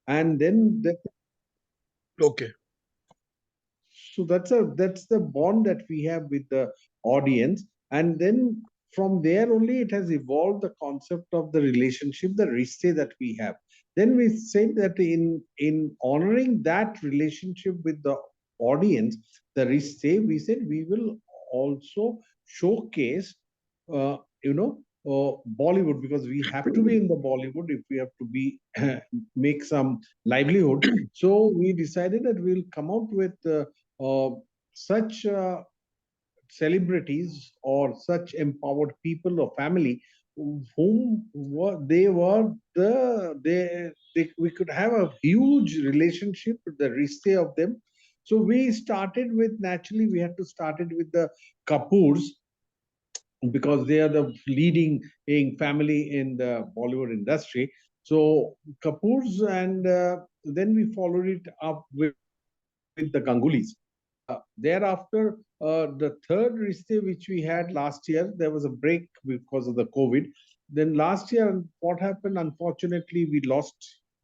and then that. Okay. So that's the bond that we have with the audience, and then from there only it has evolved the concept of the relationship, the rishte that we have. Then we said that in honoring that relationship with the audience, the rishte, we said we will also showcase, you know, Bollywood, because we have to be in the Bollywood if we have to be make some livelihood. So we decided that we'll come out with such celebrities or such empowered people or family whom were we could have a huge relationship with the rishte of them. So we started with, naturally we had to start it with the Kapoors, because they are the leading family in the Bollywood industry. So Kapoors, and then we followed it up with the Gangulis. Thereafter, the third rishte which we had last year, there was a break because of the COVID. Then last year, what happened? Unfortunately, we lost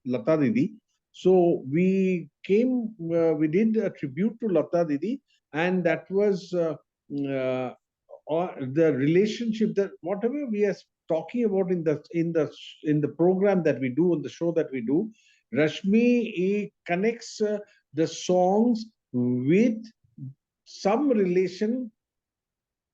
Lata Didi. So we did a tribute to Lata Didi, and that was the relationship, that whatever we are talking about in the program that we do, on the show that we do, Rashmi connects the songs with some relation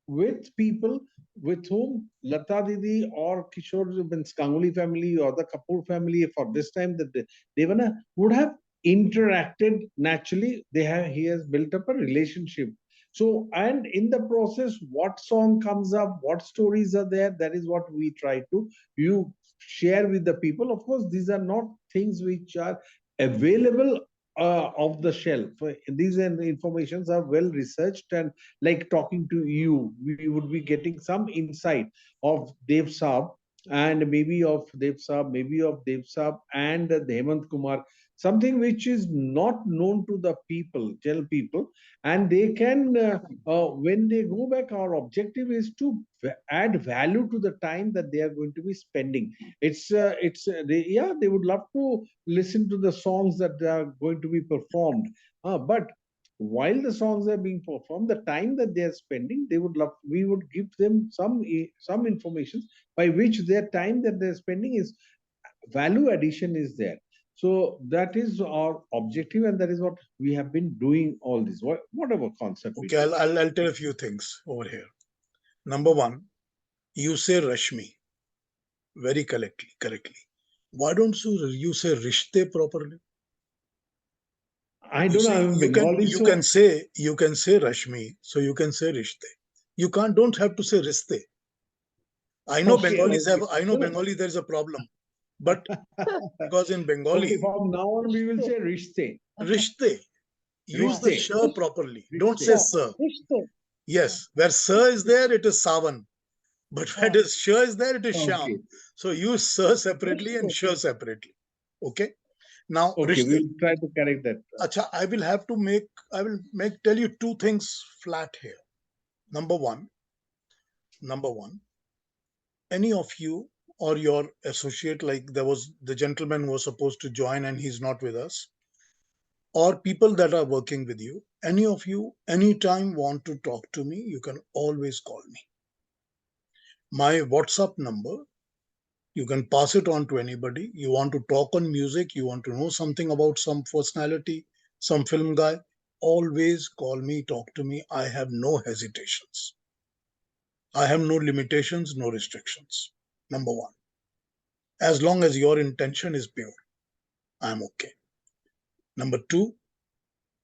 with people with whom Lata Didi or Kishore means Ganguly family or the Kapoor family for this time, that Devana would have interacted naturally. He has built up a relationship. So, and in the process, what song comes up, what stories are there, that is what we try to you share with the people. Of course, these are not things which are available off the shelf. These informations are well researched, and like talking to you, we would be getting some insight of Dev Saab, and maybe of Dev Saab, maybe of Dev Saab and Hemant Kumar, something which is not known to the people, general people, and they can, when they go back, our objective is to add value to the time that they are going to be spending. They would love to listen to the songs that are going to be performed, but while the songs are being performed, the time that they are spending, we would give them some information by which their time that they're spending is value addition is there. So that is our objective, and that is what we have been doing all this, whatever concept we Okay, do. I'll tell a few things over here. Number one, you say Rashmi very correctly. Why don't you say Rishte properly? I You don't know, see, I'm Bengali, you so can say Rashmi, so you can say Rishte. You don't have to say Rishte. I know okay, Bengalis okay. I know Bengali there's a problem, but because in Okay, Bengali, from now on we will say rishte. Rishte, use the Rishte. sh properly. Don't Rishte. say sir. Yes, where sir is there, it is Savan. But where is sh is there, it is Okay. Sham. So use sir separately and sh separately. Okay. Now, Okay, Rishte. we'll try to correct that. Acha, I will tell you two things flat here. Number one, any of you or your associate, like there was the gentleman who was supposed to join and he's not with us, or people that are working with you, any of you, anytime want to talk to me, you can always call me. My WhatsApp number, you can pass it on to anybody. You want to talk on music, you want to know something about some personality, some film guy, always call me, talk to me. I have no hesitations. I have no limitations, no restrictions. Number one, as long as your intention is pure, I'm okay. Number two,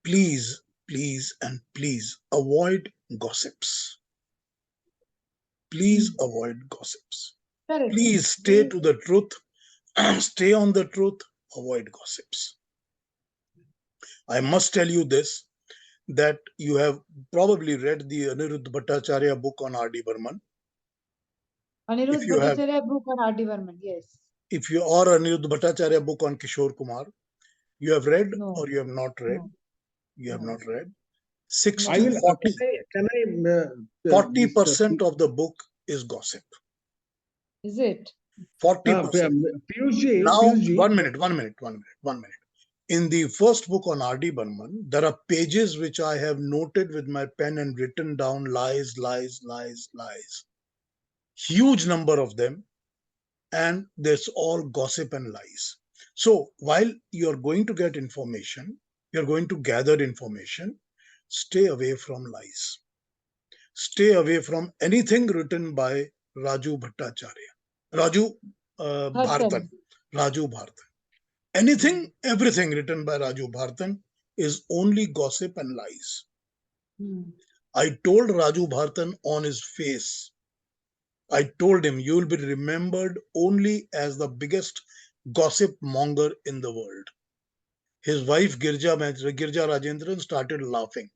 please, and please avoid gossips. Please avoid gossips. Correct. Please stay to the truth. Stay on the truth. Avoid gossips. I must tell you this, that you have probably read the Aniruddha Bhattacharya book on R.D. Burman. Aniruddha Bhattacharya book on R.D. Burman, yes. If you are Aniruddha Bhattacharya book on Kishore Kumar, you have read or you have not read? No. You have not read. 40% of the book is gossip. Is it? 40%. Piyush Now, ji, 1 minute. In the first book on R.D. Burman, there are pages which I have noted with my pen and written down lies. Huge number of them. And there's all gossip and lies. So while you're going to get information, you're going to gather information, stay away from lies. Stay away from anything written by Raju Bhattacharya. Raju Bharatan. Raju Bharatan. Anything, everything written by Raju Bharatan is only gossip and lies. I told Raju Bharatan on his face, I told him, you will be remembered only as the biggest gossip monger in the world. His wife Girja Rajendran started laughing.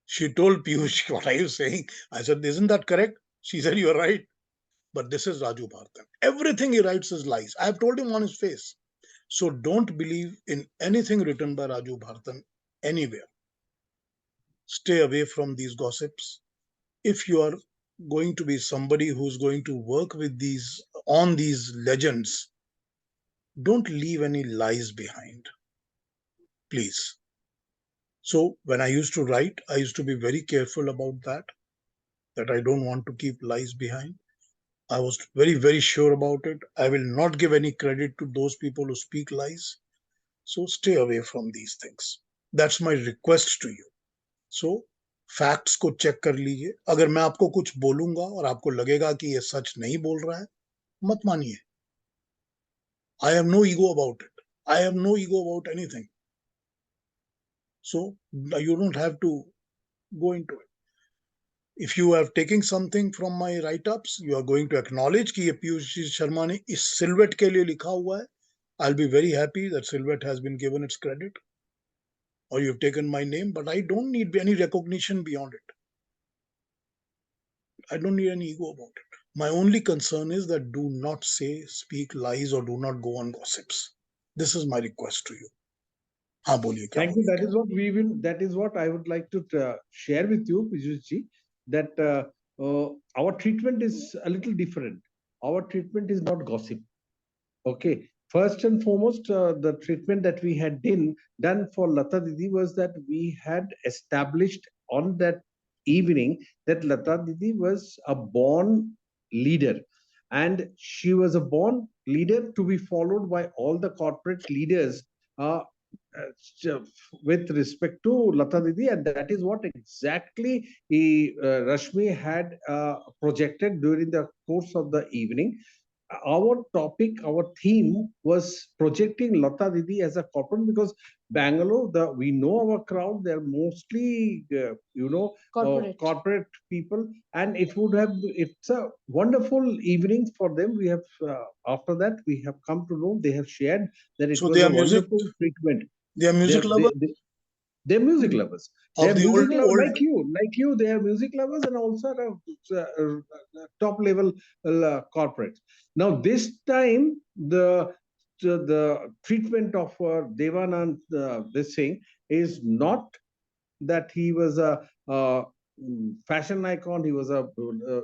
She told Piyush, what are you saying? I said, isn't that correct? She said, you're right. But this is Raju Bharatan. Everything he writes is lies. I have told him on his face. So don't believe in anything written by Raju Bharatan anywhere. Stay away from these gossips. If you are going to be somebody who's going to work with these legends, don't leave any lies behind, please. So when I used to write, I used to be very careful about that I don't want to keep lies behind. I was very sure about it. I will not give any credit to those people who speak lies. So stay away from these things. That's my request to you. So facts को check कर लीजिए. अगर मैं आपको कुछ बोलूंगा और आपको लगेगा कि ये सच नहीं बोल रहा है, मत मानिए. I have no ego about it. I have no ego about anything. So you don't have to go into it. If you are taking something from my write-ups, you are going to acknowledge कि ये पीयूष शर्मा ने इस silhouette के लिए लिखा हुआ है. I'll be very happy that Silvet has been given its credit, or you've taken my name, but I don't need any recognition beyond it. I don't need any ego about it. My only concern is that do not speak lies, or do not go on gossips. This is my request to you. Thank you. That is what I would like to share with you, Piyush ji, that our treatment is a little different. Our treatment is not gossip. Okay. First and foremost, the treatment that we had done for Lata Didi was that we had established on that evening that Lata Didi was a born leader. And she was a born leader to be followed by all the corporate leaders with respect to Lata Didi. And that is what exactly Rashmi had projected during the course of the evening. Our topic, our theme was projecting Lata Didi as a corporate, because Bangalore, we know our crowd, they're mostly, corporate people, and it's a wonderful evening for them. We have, after that, we have come to know, they have shared that it was a wonderful treatment. They are music lovers? They're music lovers. They're music lovers like you. They are music lovers and also top level corporates. Now, this time the treatment of Dev Anand, this thing is not that he was a fashion icon. He was a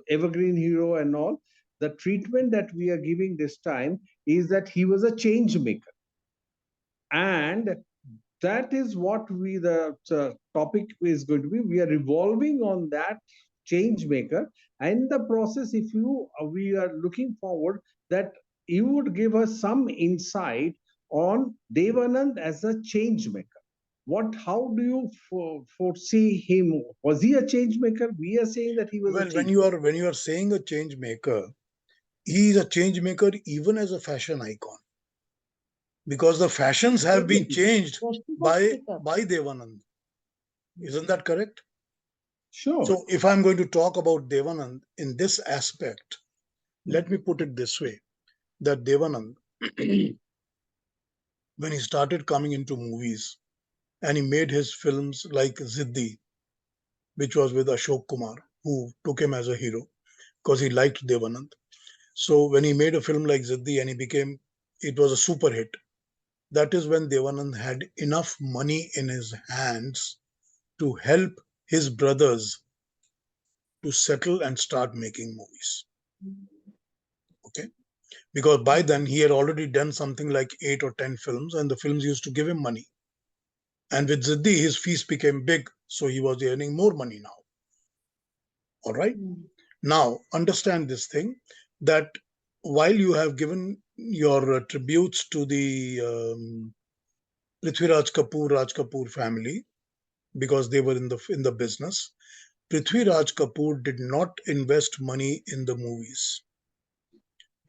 evergreen hero and all. The treatment that we are giving this time is that he was a change maker, and that is what the topic is going to be. We are revolving on that change maker. And in the process, if we are looking forward that you would give us some insight on Dev Anand as a change maker. How do you foresee him? Was he a change maker? We are saying that he was a change maker. When you are saying a change maker, he is a change maker even as a fashion icon, because the fashions have been changed by Dev Anand. Isn't that correct? Sure. So if I'm going to talk about Dev Anand in this aspect, let me put it this way, that Dev Anand, when he started coming into movies and he made his films like Ziddi, which was with Ashok Kumar, who took him as a hero because he liked Dev Anand. So when he made a film like Ziddi and it was a super hit, that is when Dev Anand had enough money in his hands to help his brothers to settle and start making movies. Okay. Because by then he had already done something like 8 or 10 films, and the films used to give him money. And with Ziddi, his fees became big, so he was earning more money now. All right. Now, understand this thing, that while you have given your tributes to the Prithviraj Kapoor, Raj Kapoor family, because they were in the business, Prithviraj Kapoor did not invest money in the movies.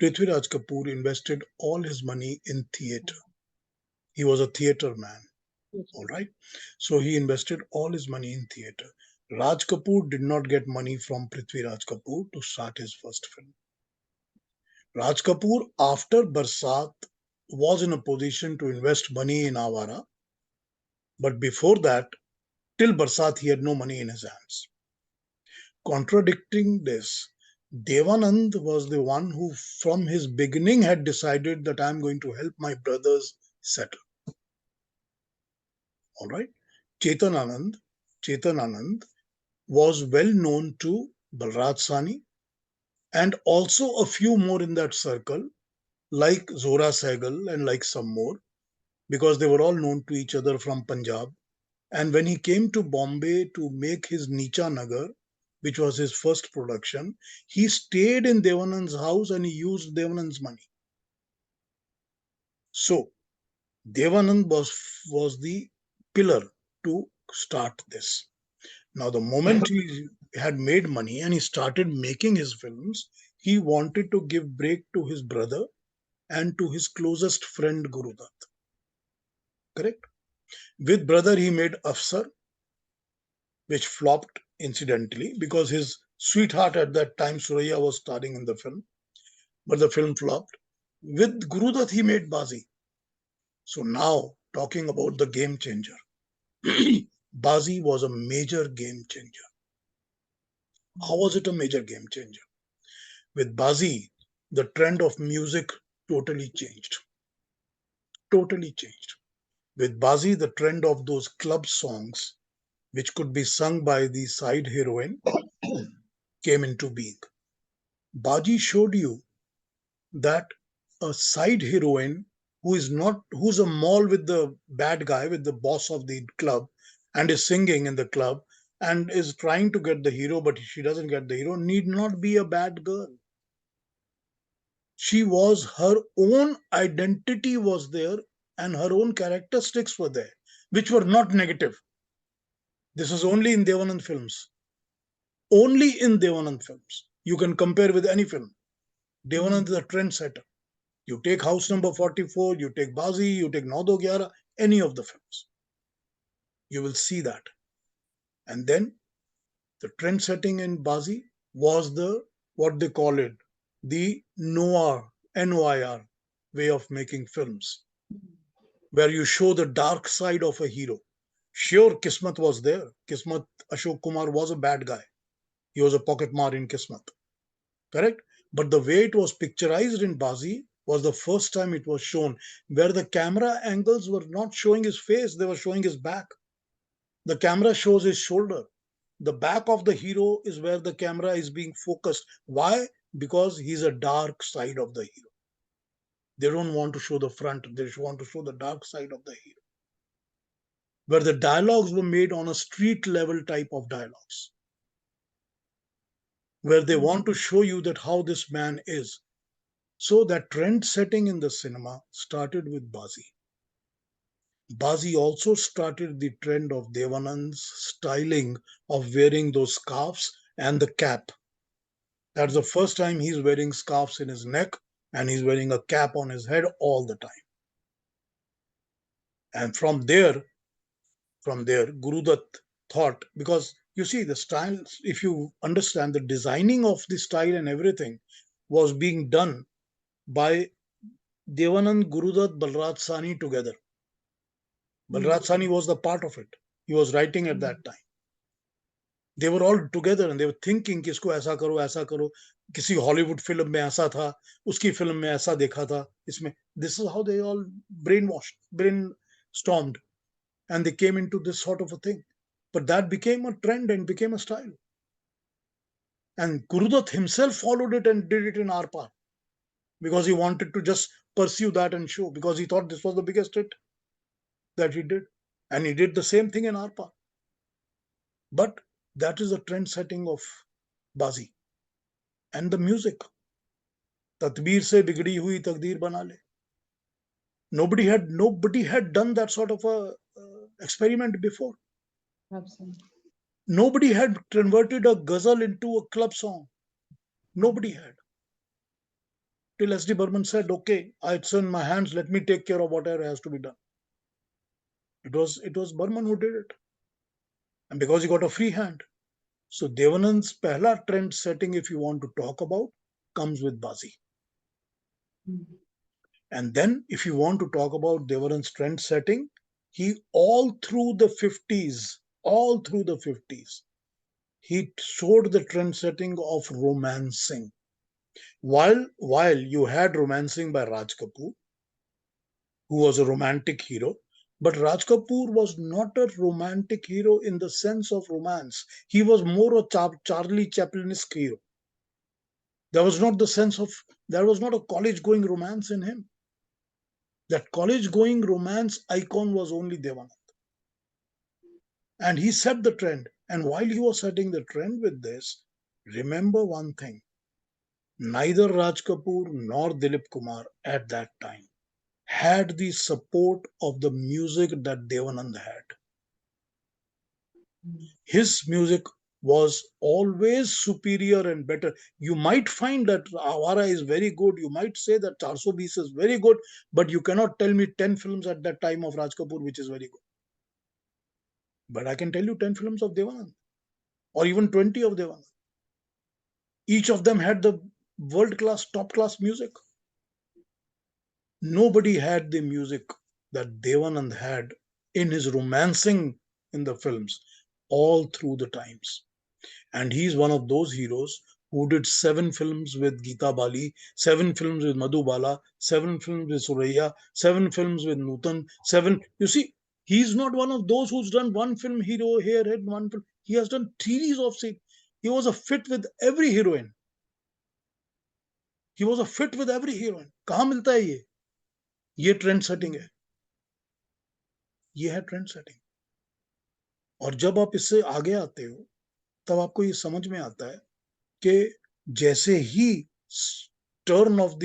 Prithviraj Kapoor invested all his money in theatre. He was a theatre man. All right. So he invested all his money in theatre. Raj Kapoor did not get money from Prithviraj Kapoor to start his first film. Raj Kapoor, after Barsat, was in a position to invest money in Awara. But before that, till Barsat, he had no money in his hands. Contradicting this, Dev Anand was the one who, from his beginning, had decided that I'm going to help my brothers settle. All right. Chetan Anand was well known to Balraj Sani and also a few more in that circle, like Zora Sehgal and like some more, because they were all known to each other from Punjab. And when he came to Bombay to make his Nicha Nagar, which was his first production, he stayed in Devanand's house and he used Devanand's money. So Devanand was the pillar to start this. Now, the moment he had made money and he started making his films, he wanted to give break to his brother and to his closest friend Guru Dutt. Correct? With brother, he made Afsar, which flopped incidentally because his sweetheart at that time, Suraya, was starring in the film, but the film flopped. With Guru Dutt, he made Bazi. So now, talking about the game changer, Bazi was a major game changer. How was it a major game changer? With Bazi, the trend of music totally changed. Totally changed. With Bazi, the trend of those club songs, which could be sung by the side heroine, came into being. Baji showed you that a side heroine who's a mall with the bad guy, with the boss of the club, and is singing in the club and is trying to get the hero, but she doesn't get the hero, need not be a bad girl. She was, her own identity was there and her own characteristics were there, which were not negative. This is only in Devanand films. Only in Devanand films. You can compare with any film. Devanand is a trendsetter. You take House Number 44, you take Bazi, you take Naudo Gyara, any of the films. You will see that. And then the trend setting in Bazi was the, what they call it, the noir, NOIR way of making films, where you show the dark side of a hero. Sure, Kismat was there. Kismat, Ashok Kumar was a bad guy. He was a pocket mar in Kismat. Correct? But the way it was picturized in Bazi was the first time it was shown, where the camera angles were not showing his face, they were showing his back. The camera shows his shoulder. The back of the hero is where the camera is being focused. Why? Because he's a dark side of the hero. They don't want to show the front, they want to show the dark side of the hero. Where the dialogues were made on a street level type of dialogues, where they want to show you that how this man is. So that trend setting in the cinema started with Bazi. Bazi also started the trend of Devanand's styling of wearing those scarves and the cap. That's the first time he's wearing scarves in his neck and he's wearing a cap on his head all the time. And from there, Guru Dutt thought, because you see the style, if you understand the designing of the style and everything was being done by Devanand, Guru Dutt, Balraj Sani together. Balraj Sani was the part of it. He was writing at that time. They were all together and they were thinking कि इसको ऐसा करो किसी Hollywood film में ऐसा था उसकी film में ऐसा देखा था इसमें. This is how they all brainstormed and they came into this sort of a thing. But that became a trend and became a style. And Guru Dutt himself followed it and did it in our part. because he wanted to just pursue that and show, because he thought this was the biggest hit that he did. And he did the same thing in Arpa. But that is the trend setting of Bazi. And the music. Tatbir se bigdi hui takdeer bana le. Nobody had done that sort of a experiment before. Absolutely. Nobody had converted a ghazal into a club song. Nobody had. Till S.D. Burman said, okay, it's in my hands, let me take care of whatever has to be done. It was Burman who did it. And because he got a free hand. So Devanand's pehla trend setting, if you want to talk about, comes with Bazi. And then if you want to talk about Devanand's trend setting, he all through the 50s, he showed the trend setting of romancing. While you had romancing by Raj Kapoor, who was a romantic hero, but Raj Kapoor was not a romantic hero in the sense of romance. He was more a Charlie Chaplinesque hero. There was not a college going romance in him. That college going romance icon was only Dev Anand. And he set the trend. And while he was setting the trend with this, remember one thing. Neither Raj Kapoor nor Dilip Kumar at that time had the support of the music that Dev Anand had. His music was always superior and better. You might find that Awara is very good. You might say that 420 is very good, but you cannot tell me 10 films at that time of Raj Kapoor which is very good. But I can tell you 10 films of Dev Anand, or even 20 of Dev Anand. Each of them had the world-class, top-class music. Nobody had the music that Dev Anand had in his romancing in the films all through the times. And he's one of those heroes who did 7 films with Geeta Bali, 7 films with Madhubala, 7 films with Suraiya, 7 films with Nutan, 7. You see, he's not one of those who's done one film hero here and one film. He has done series of scenes. He was a fit with every heroine. He was a fit with every heroine. कहाँ मिलता है ये? ये trend setting है. ये है trend setting. और जब आप इससे आगे आते हो, तब आपको ये समझ में आता है कि जैसे ही टर्न ऑफ द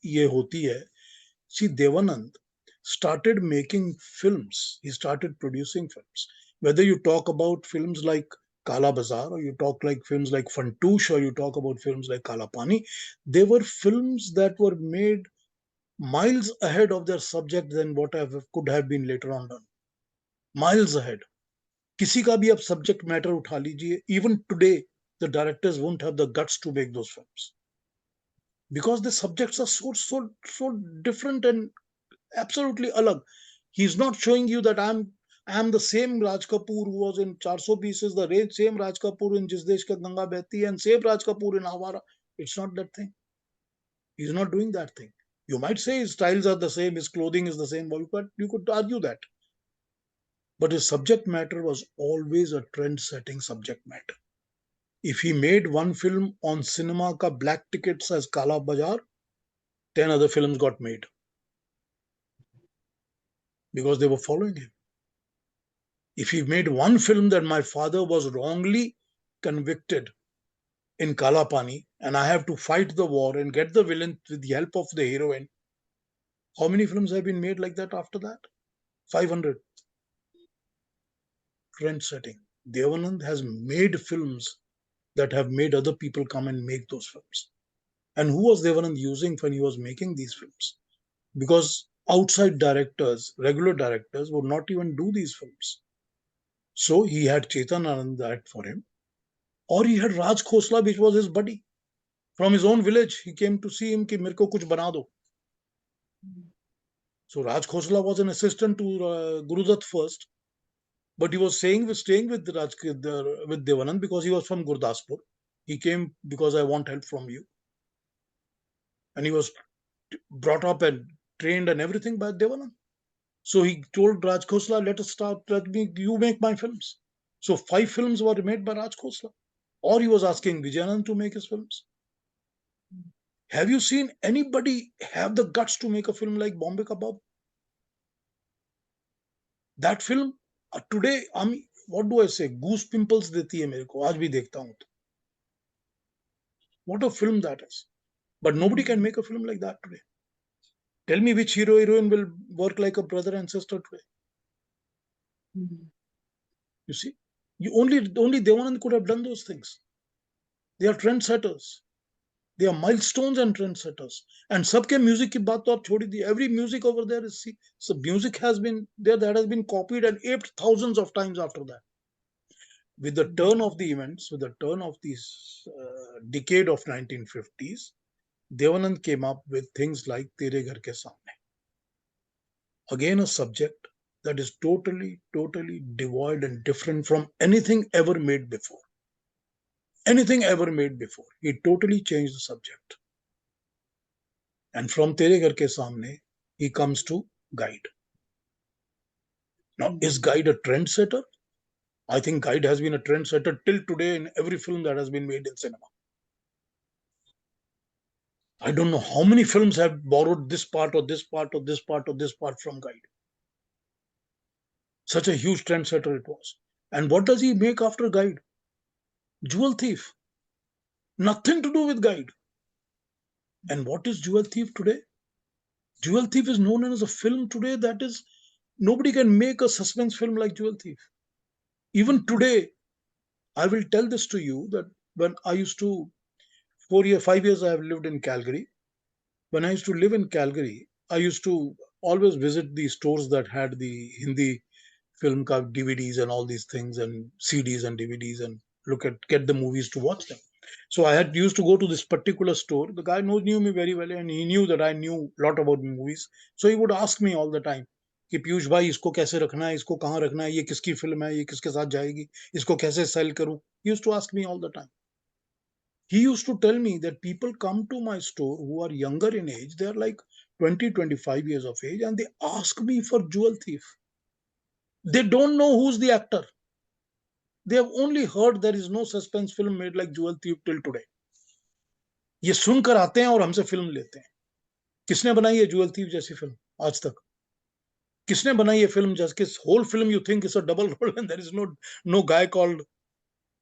ये होती है, see Devanand started making films. He started producing films. Whether you talk about films like Kala Bazaar, or you talk like films like Fantoosh, or you talk about films like Kala Pani, they were films that were made miles ahead of their subject than what could have been later on done. Miles ahead. किसी का भी आप subject matter उठा लीजिए, even today the directors won't have the guts to make those films because the subjects are so different and absolutely alag. He's not showing you that I'm the same Raj Kapoor who was in 400 pieces, the same Raj Kapoor in Jis Desh Ka Ganga Behti, and same Raj Kapoor in Awara. It's not that thing. He's not doing that thing. You might say his styles are the same, his clothing is the same, but you could argue that. But his subject matter was always a trend-setting subject matter. If he made one film on cinema ka black tickets as Kala Bazaar, 10 other films got made because they were following him. If he made one film that my father was wrongly convicted in Kala Pani and I have to fight the war and get the villain with the help of the heroine, how many films have been made like that after that? 500. Trend setting. Dev Anand has made films that have made other people come and make those films. And who was Dev Anand using when he was making these films? Because outside directors, regular directors, would not even do these films. So he had Chetan Anand act for him. Or he had Raj Khosla, which was his buddy. From his own village, he came to see him कि मेरे को कुछ बना दो. So Raj Khosla was an assistant to Gurudutt first, but he was staying with Dev Anand because he was from Gurdaspur. He came because I want help from you, and he was brought up and trained and everything by Dev Anand. So he told Raj Khosla, "Let us start. You make my films." So 5 films were made by Raj Khosla, or he was asking Vijay Anand to make his films. Have you seen anybody have the guts to make a film like Bombay Kabab? That film today, what do I say? Goose pimples देती है मेरे को, आज भी देखता हूँ तो. What a film that is. But nobody can make a film like that today. Tell me which hero heroine will work like a brother and sister today. You see, only Dev Anand could have done those things. They are trendsetters. They are milestones and trendsetters. And सबके music की बात तो आप छोड़ दी. Every music over there is, see, so music has been there, that has been copied and aped thousands of times after that. With the turn of the events, with the turn of this decade of 1950s, Dev Anand came up with things like Tere Ghar Ke Samne. Again, a subject that is totally devoid and different from anything ever made before. Anything ever made before. He totally changed the subject. And from Tere Ghar Ke Samne, he comes to Guide. Now, is Guide a trendsetter? I think Guide has been a trendsetter till today in every film that has been made in cinema. I don't know how many films have borrowed this part or this part or this part or this part from Guide. Such a huge trendsetter it was. And what does he make after Guide? Jewel Thief. Nothing to do with Guide. And what is Jewel Thief today? Jewel Thief is known as a film today that is, nobody can make a suspense film like Jewel Thief. Even today, I will tell this to you that when I used to, 5 years I have lived in Calgary. When I used to live in Calgary, I used to always visit the stores that had the Hindi film DVDs and all these things and CDs and DVDs and get the movies to watch them. So I had used to go to this particular store. The guy knew me very well and he knew that I knew a lot about movies. So he would ask me all the time कि पीयूष भाई इसको कैसे रखना है, इसको कहाँ रखना है, ये किसकी फिल्म है, ये किसके साथ जाएगी, इसको कैसे सेल करूं. He used to ask me all the time. He used to tell me that people come to my store who are younger in age, they are like 20, 25 years of age, and they ask me for Jewel Thief. They don't know who's the actor. They have only heard there is no suspense film made like Jewel Thief till today. ये सुनकर आते हैं और हमसे film लेते हैं. किसने बनाई है Jewel Thief जैसी फिल्म आज तक? किसने बनाई है फिल्म जैसे whole film you think is a double role and there is no guy called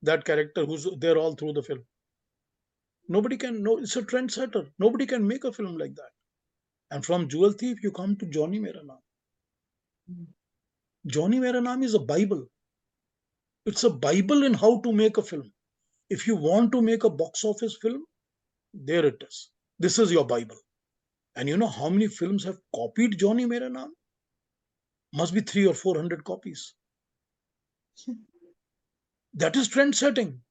that character who's there all through the film. Nobody can know. It's a trendsetter. Nobody can make a film like that. And from Jewel Thief, you come to Johnny Mera Naam. Johnny Mera Naam is a Bible. It's a Bible in how to make a film. If you want to make a box office film, there it is. This is your Bible. And you know how many films have copied Johnny Mera Naam? Must be 300 or 400 copies. That is trend setting.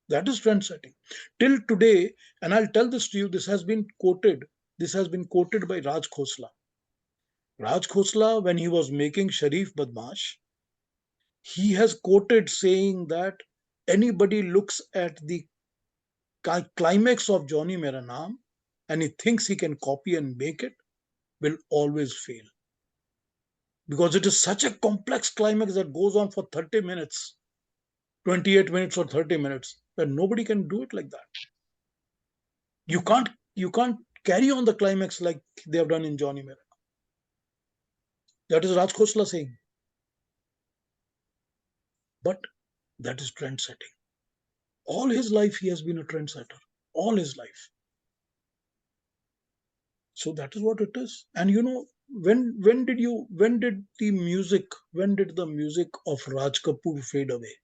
That is trend setting. Till today, and I'll tell this to you, this has been quoted by Raj Khosla. Raj Khosla, when he was making Sharif Badmash, he has quoted saying that anybody looks at the climax of Johnny Mera Naam and he thinks he can copy and make it, will always fail. Because it is such a complex climax that goes on for 30 minutes, 28 minutes or 30 minutes, that nobody can do it like that. You can't carry on the climax like they have done in Johnny Mera. That is Raj Khosla saying. But that is trend setting. All his life he has been a trendsetter. All his life. So that is what it is. And you know, when did the music of Raj Kapoor fade away?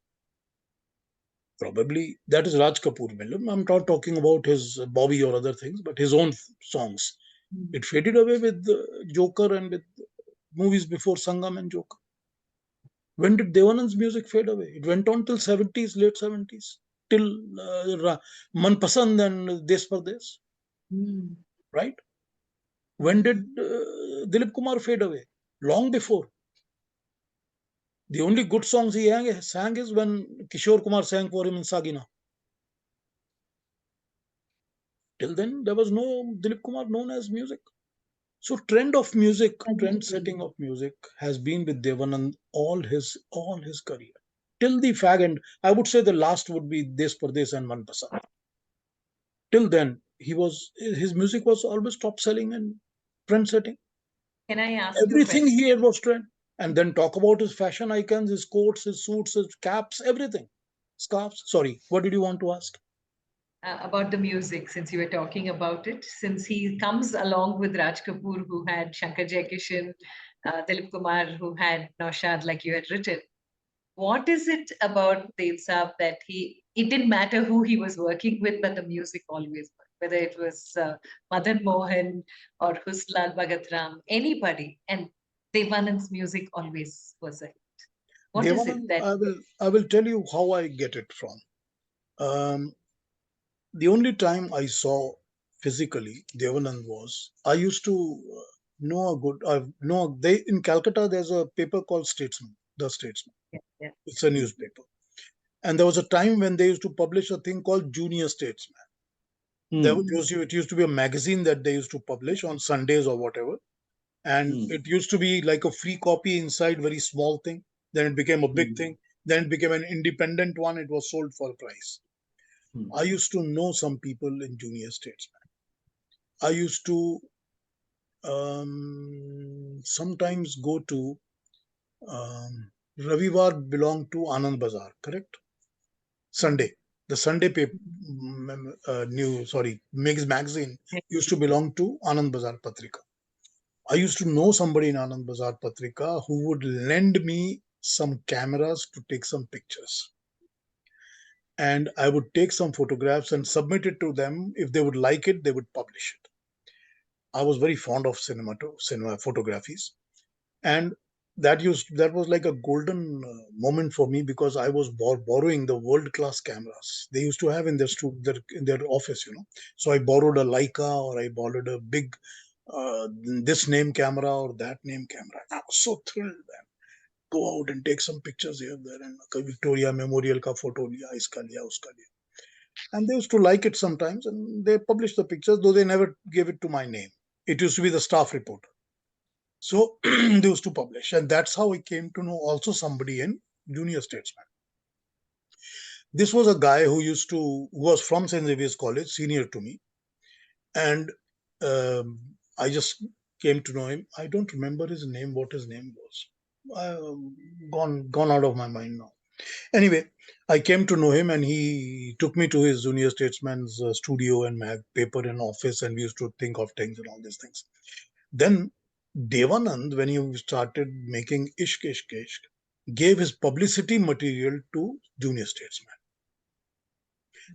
Probably that is Raj Kapoor. I'm not talking about his Bobby or other things, but his own songs. It faded away with Joker and with movies before Sangam and Joker. When did Dev Anand's music fade away? It went on till 70s, late 70s, till Manpasand and Des Pardes. Right? When did Dilip Kumar fade away? Long before. The only good songs he sang is when Kishore Kumar sang for him in Sagina. Till then, there was no Dilip Kumar known as music. So trend setting of music has been with Dev Anand all his career. Till the fag end, I would say the last would be Des Pardes and Manpasand. Till then, his music was always top selling and trend setting. Can I ask you a Everything question? he had was trend. And then talk about his fashion icons, his coats, his suits, his caps, everything. Scarves. Sorry, what did you want to ask? About the music, since you were talking about it, since he comes along with Raj Kapoor, who had Shankar Jaikishan, Dilip Kumar, who had Naushad, like you had written. What is it about Dev Saab that it didn't matter who he was working with, but the music always worked, whether it was Madan Mohan or Huslal Bhagat Ram, anybody, and Dev Anand's music always was a hit. What Dev is it Anand, that? I will tell you how I get it from. The only time I saw physically Dev Anand was I used to know a good know they in Calcutta there's a paper called Statesman, The Statesman. Yeah, yeah. It's a newspaper. And there was a time when they used to publish a thing called Junior Statesman. It used to be a magazine that they used to publish on Sundays or whatever. And it used to be like a free copy inside, very small thing. Then it became a big thing. Then it became an independent one. It was sold for a price. I used to know some people in Junior Statesman. I used to sometimes go to Ravivar belonged to Anand Bazar, correct? Sunday. The Sunday paper, Mix magazine used to belong to Anand Bazar Patrika. I used to know somebody in Anand Bazar Patrika who would lend me some cameras to take some pictures. And I would take some photographs and submit it to them. If they would like it, they would publish it. I was very fond of cinema photographies. And that was like a golden moment for me because I was borrowing the world class cameras they used to have in in their office, So I borrowed a Leica or I borrowed a big this name camera or that name camera. I was so thrilled, man. Go out and take some pictures here and there, and Victoria Memorial ka photo liya, iska liya, uska liya. And they used to like it sometimes, and they published the pictures, though they never gave it to my name. It used to be the staff reporter. So they used to publish, and that's how I came to know also somebody in Junior Statesman. This was a guy who was from St. Xavier's College, senior to me, and I just came to know him. I don't remember his name, what his name was. Gone out of my mind now. Anyway, I came to know him, and he took me to his Junior Statesman's studio and paper and office, and we used to think of things and all these things. Then Dev Anand, when he started making Ishq Ishq Ishq, gave his publicity material to Junior Statesman.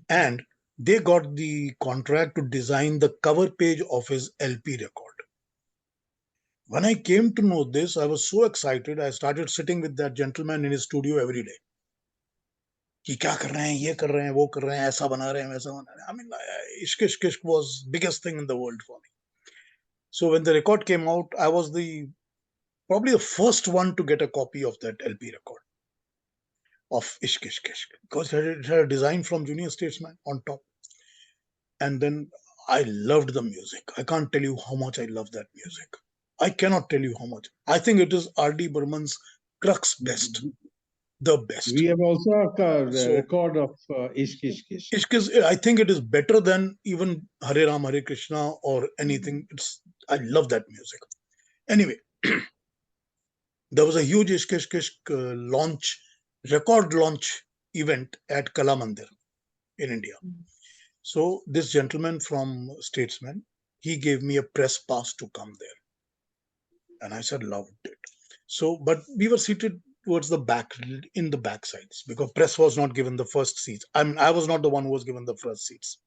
And they got the contract to design the cover page of his LP record. When I came to know this, I was so excited. I started sitting with that gentleman in his studio every day. कि क्या कर रहे हैं, ये कर रहे हैं, वो कर रहे हैं, ऐसा बना रहे हैं, वैसा बना रहे हैं. I mean, Ishq Ishq Ishq was biggest thing in the world for me. So when the record came out, I was probably the first one to get a copy of that LP record of Ishq Ishq Ishq because it had a design from Junior Statesman on top. And then I loved the music. I can't tell you how much I love that music. I cannot tell you how much. I think it is R.D. Burman's crux best. The best. We have also a record of Ishq Ishq Ishq. Ishq I think it is better than even Hare Ram Hare Krishna or anything. I love that music. Anyway, there was a huge Ishq Ishq Ishq record launch event at Kala Mandir in India. So this gentleman from Statesman, he gave me a press pass to come there. And I said, loved it. So, but we were seated towards the back, in the back sides, because press was not given the first seats. I mean, I was not the one who was given the first seats.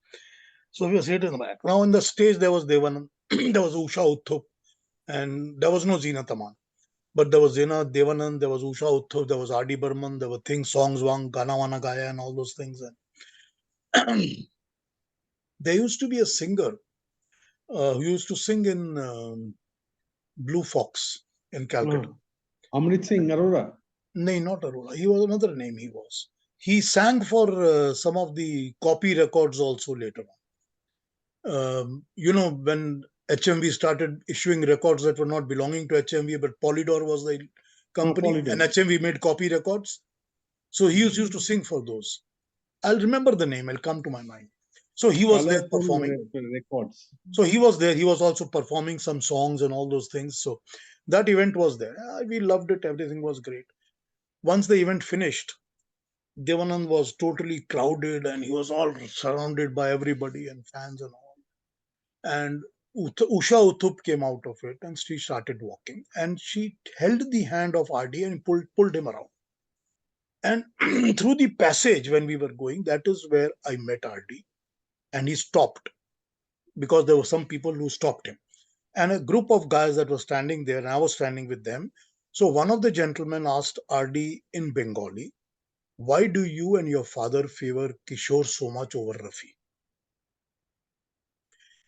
So we were seated in the back. Now on the stage, there was Dev Anand, there was Usha Uthup, and there was no Zina Taman. But there was Dev Anand, there was Usha Uthup, there was R.D. Burman, there were things, songs, Wang, Gana Wana Gaya, and all those things. And there used to be a singer who used to sing in Blue Fox in Calcutta. Amrit Singh Arora. No, not Arora. He was another name. He sang for some of the copy records also later on. When HMV started issuing records that were not belonging to HMV, but Polydor was the company, and HMV made copy records. So he used to sing for those. I'll remember the name. I'll come to my mind. So he was there Colorful performing. records. So he was there. He was also performing some songs and all those things. So that event was there. We loved it. Everything was great. Once the event finished, Dev Anand was totally crowded and he was all surrounded by everybody and fans and all. And Usha Uthup came out of it and she started walking and she held the hand of RD and pulled him around. And through the passage when we were going, that is where I met RD and he stopped because there were some people who stopped him. And a group of guys that were standing there, and I was standing with them. So one of the gentlemen asked RD in Bengali, why do you and your father favor Kishore so much over Rafi?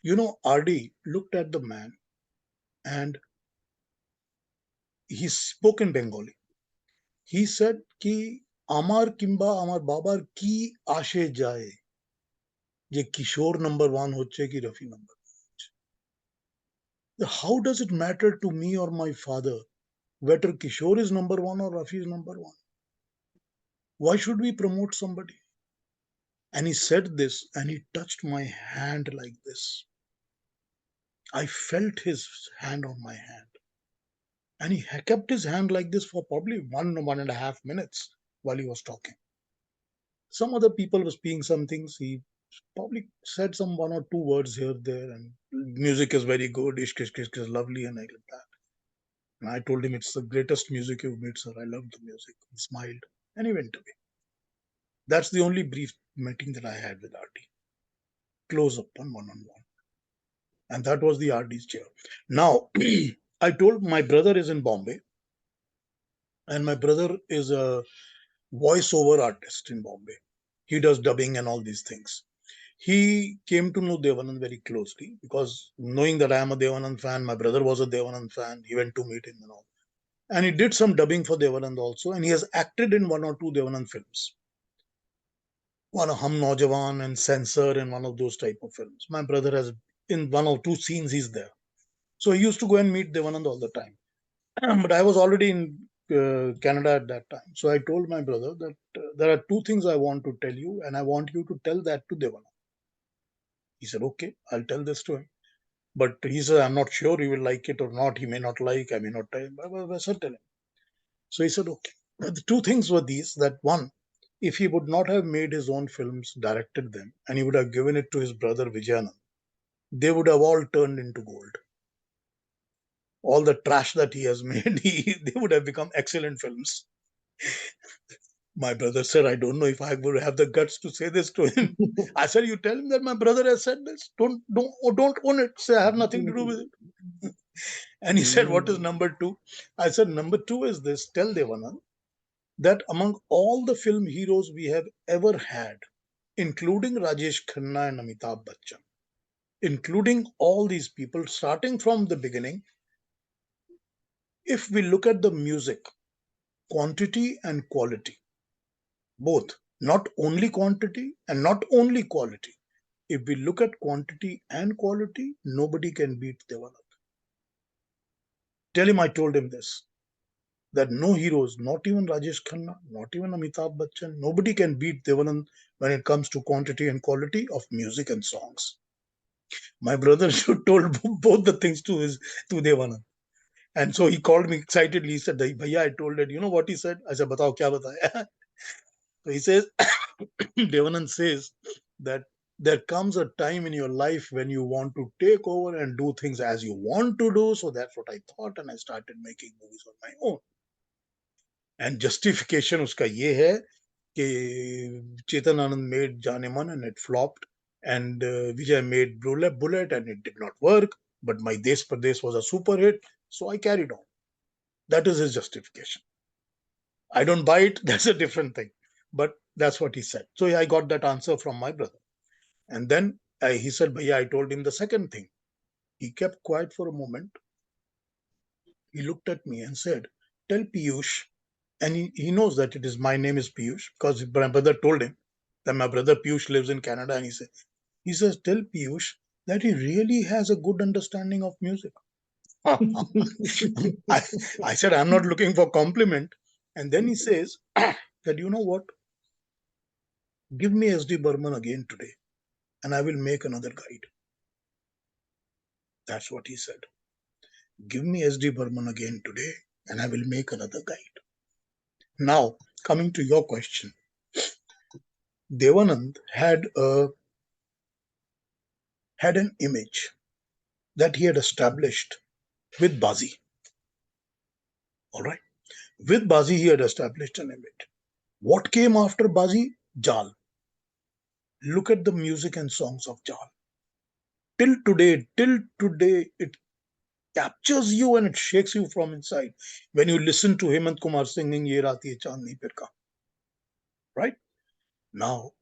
You know, RD looked at the man and he spoke in Bengali. He said, Ki Amar Kimba Amar Babar ki ashe jaye. Je Kishore number one hoche ki Rafi number. How does it matter to me or my father whether Kishore is number one or Rafi is number one? Why should we promote somebody? And he said this and he touched my hand like this. I felt his hand on my hand. And he kept his hand like this for probably 1.5 minutes while he was talking. Some other people were speaking some things. He probably said some 1 or 2 words here, there, and music is very good, ishq, ishq, ishq is lovely, and like that. And I told him, it's the greatest music you've made, sir. I love the music. He smiled and he went away. That's the only brief meeting that I had with RD. Close up on one-on-one. And that was the RD's chair. Now, I told my brother is in Bombay, and my brother is a voiceover artist in Bombay. He does dubbing and all these things. He came to know Dev Anand very closely because knowing that I am a Dev Anand fan, my brother was a Dev Anand fan. He went to meet him and all. And he did some dubbing for Dev Anand also, and he has acted in 1 or 2 Dev Anand films. One of Hum Naujawan and Censor and one of those type of films. My brother has, in 1 or 2 scenes, he's there. So he used to go and meet Dev Anand all the time. But I was already in Canada at that time. So I told my brother that there are 2 things I want to tell you, and I want you to tell that to Dev Anand. He said, okay, I'll tell this to him. But he said, I'm not sure he will like it or not. He may not like, I may not tell him. I said, tell him. So he said, okay. The 2 things were these, that one, if he would not have made his own films, directed them, and he would have given it to his brother Vijayanand, they would have all turned into gold. All the trash that he has made, they would have become excellent films. My brother said, I don't know if I would have the guts to say this to him. I said, you tell him that my brother has said this. Don't own it. Say, I have nothing to do with it. And he said, what is number 2? I said, number 2 is this. Tell Dev Anand that among all the film heroes we have ever had, including Rajesh Khanna and Amitabh Bachchan, including all these people, starting from the beginning, if we look at the music, quantity and quality, both, not only quantity and not only quality. If we look at quantity and quality, nobody can beat Dev Anand. Tell him I told him this, that no heroes, not even Rajesh Khanna, not even Amitabh Bachchan, nobody can beat Dev Anand when it comes to quantity and quality of music and songs. My brother told both the things to Dev Anand. And so he called me excitedly. He said, Bhaiya, I told it. You know what he said? I said, Batao, kya bataya? So he says, Dev Anand says that there comes a time in your life when you want to take over and do things as you want to do. So that's what I thought. And I started making movies on my own. And justification uska ye hai कि Chetan Anand made Janeman and it flopped, and Vijay made Bullet and it did not work, but my Desh Pradesh was a super hit, so I carried on. That is his justification. I don't buy it, that's a different thing, but that's what he said. So I got that answer from my brother. And then he said, Bhaiya, I told him the second thing. He kept quiet for a moment. He looked at me and said, tell Piyush, and he knows that it is my name is Piyush because my brother told him that my brother Piyush lives in Canada, and he says, tell Piyush that he really has a good understanding of music. I said, I'm not looking for compliment. And then he says that, you know what? Give me SD Burman again today. and I will make another guide. That's what he said. Give me S.D. Burman again today, and I will make another guide. Now, coming to your question, Dev Anand had an image that he had established with Bazi. All right. With Bazi, he had established an image. What came after Bazi? Jal. Look at the music and songs of Jal. Till today, it captures you and it shakes you from inside when you listen to Hemant Kumar singing Ye Raat Ye Chandni Par Ka. Right? Now,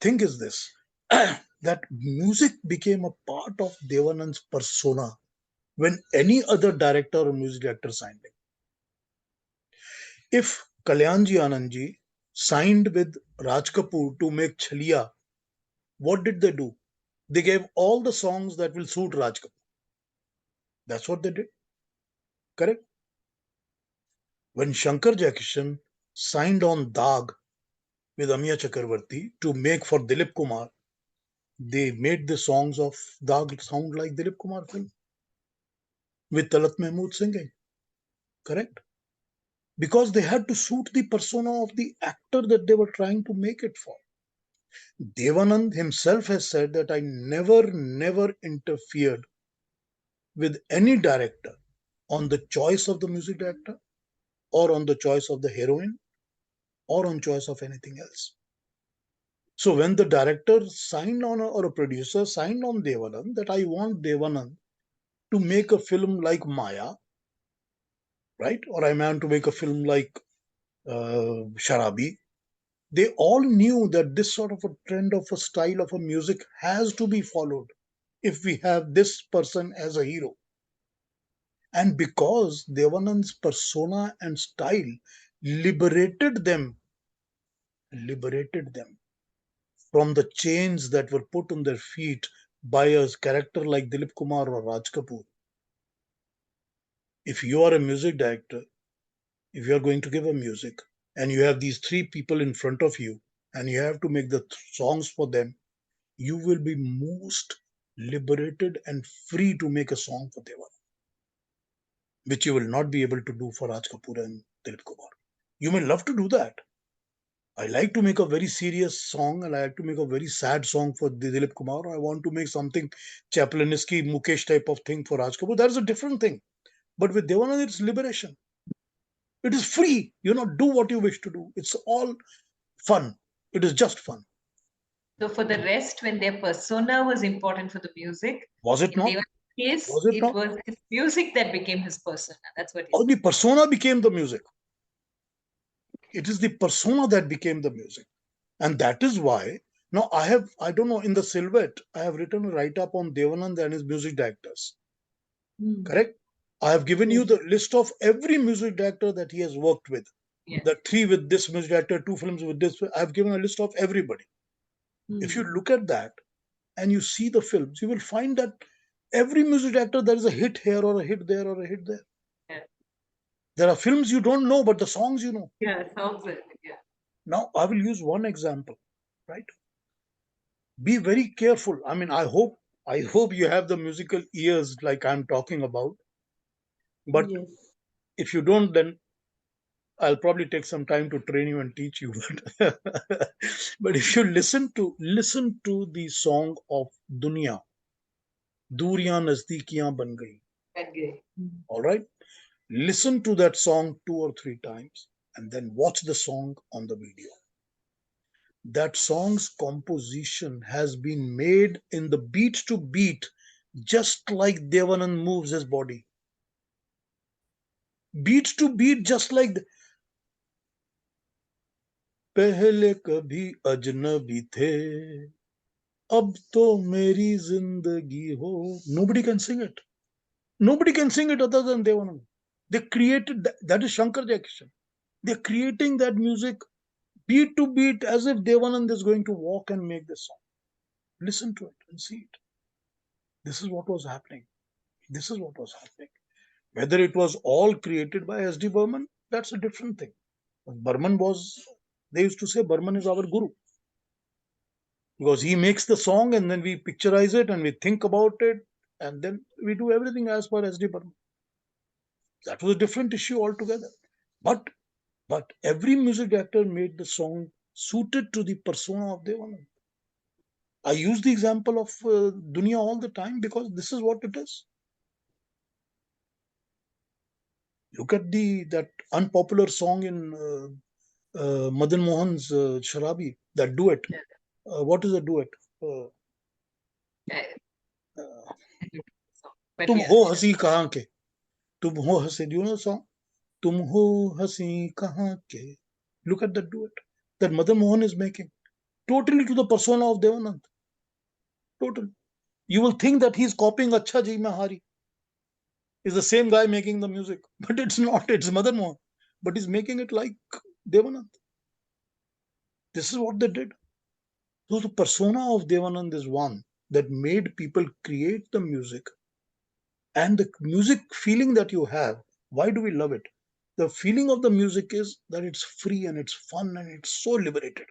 thing is this, that music became a part of Dev Anand's persona when any other director or music director signed him. If Kalyanji Anandji signed with Raj Kapoor to make Chhaliya, what did they do? They gave all the songs that will suit Raj Kapoor. That's what they did. Correct? When Shankar Jaikishan signed on Daag with Amiya Chakravarti to make for Dilip Kumar, they made the songs of Daag sound like Dilip Kumar film with Talat Mahmood singing. Correct? Because they had to suit the persona of the actor that they were trying to make it for. Dev Anand himself has said that I never interfered with any director on the choice of the music director or on the choice of the heroine or on choice of anything else. So when the director signed on or a producer signed on Dev Anand that I want Dev Anand to make a film like Maya, right? Or I want to make a film like Sharabi, they all knew that this sort of a trend of a style of a music has to be followed if we have this person as a hero. And because Dev Anand's persona and style liberated them from the chains that were put on their feet by a character like Dilip Kumar or Raj Kapoor. If you are a music director, if you are going to give a music and you have these three people in front of you and you have to make the songs for them, you will be most liberated and free to make a song for Dev Anand, which you will not be able to do for Raj Kapoor and Dilip Kumar. You may love to do that. I like to make a very serious song and I like to make a very sad song for Dilip Kumar. I want to make something Chaplinesky, Mukesh type of thing for Raj Kapoor. That is a different thing. But with Dev Anand, it's liberation. It is free. Do what you wish to do. It's all fun. It is just fun. So for the rest, when their persona was important for the music, was it not? Case, was it not? was his music that became his persona. That's what. Or the persona became the music. It is the persona that became the music. And that is why, now I don't know, in the Silhouette, I have written a write-up on Dev Anand and his music directors. Correct? I have given you the list of every music director that he has worked with. Yes. The 3 with this music director, 2 films with this. I have given a list of everybody. If you look at that and you see the films, you will find that every music director, there is a hit here or a hit there or a hit there. Yeah. There are films you don't know, but the songs you know. Yeah, songs. Yeah. Now, I will use one example, right? Be very careful. I mean, I hope you have the musical ears like I'm talking about. But yes, if you don't, then I'll probably take some time to train you and teach you. But if you listen to the song of Dunya, Duriyan Nazdikiyan Ban Gayi. All right. Listen to that song 2 or 3 times and then watch the song on the video. That song's composition has been made in the beat to beat, just like Dev Anand moves his body. Beat to beat, just like पहले कभी अजनबी थे अब तो मेरी जिंदगी हो. Nobody can sing it. Nobody can sing it other than Dev Anand. They created that is Shankar Jaikishan. They're creating that music beat to beat as if Dev Anand is going to walk and make this song. Listen to it and see it. This is what was happening. Whether it was all created by S.D. Burman, that's a different thing. Burman was, they used to say Burman is our guru. Because he makes the song and then we picturize it and we think about it and then we do everything as per SD Burman. That was a different issue altogether. But every music director made the song suited to the persona of Dev Anand. I use the example of Dunya all the time because this is what it is. Look at that unpopular song in Madan Mohan's Sharabi, that duet. What is a duet? Tum ho hasi kahan ke? Tum ho hasi. Do you know the song? Tum ho hasi kahan ke? Look at that duet that Madan Mohan is making. Totally to the persona of Dev Anand. Totally. You will think that he's copying Acha Ji Mein Hari. Is the same guy making the music, but it's not. It's Madan Mohan, but he's making it like Dev Anand. This is what they did. So the persona of Dev Anand is one that made people create the music, and the music feeling that you have. Why do we love it? The feeling of the music is that it's free and it's fun and it's so liberated.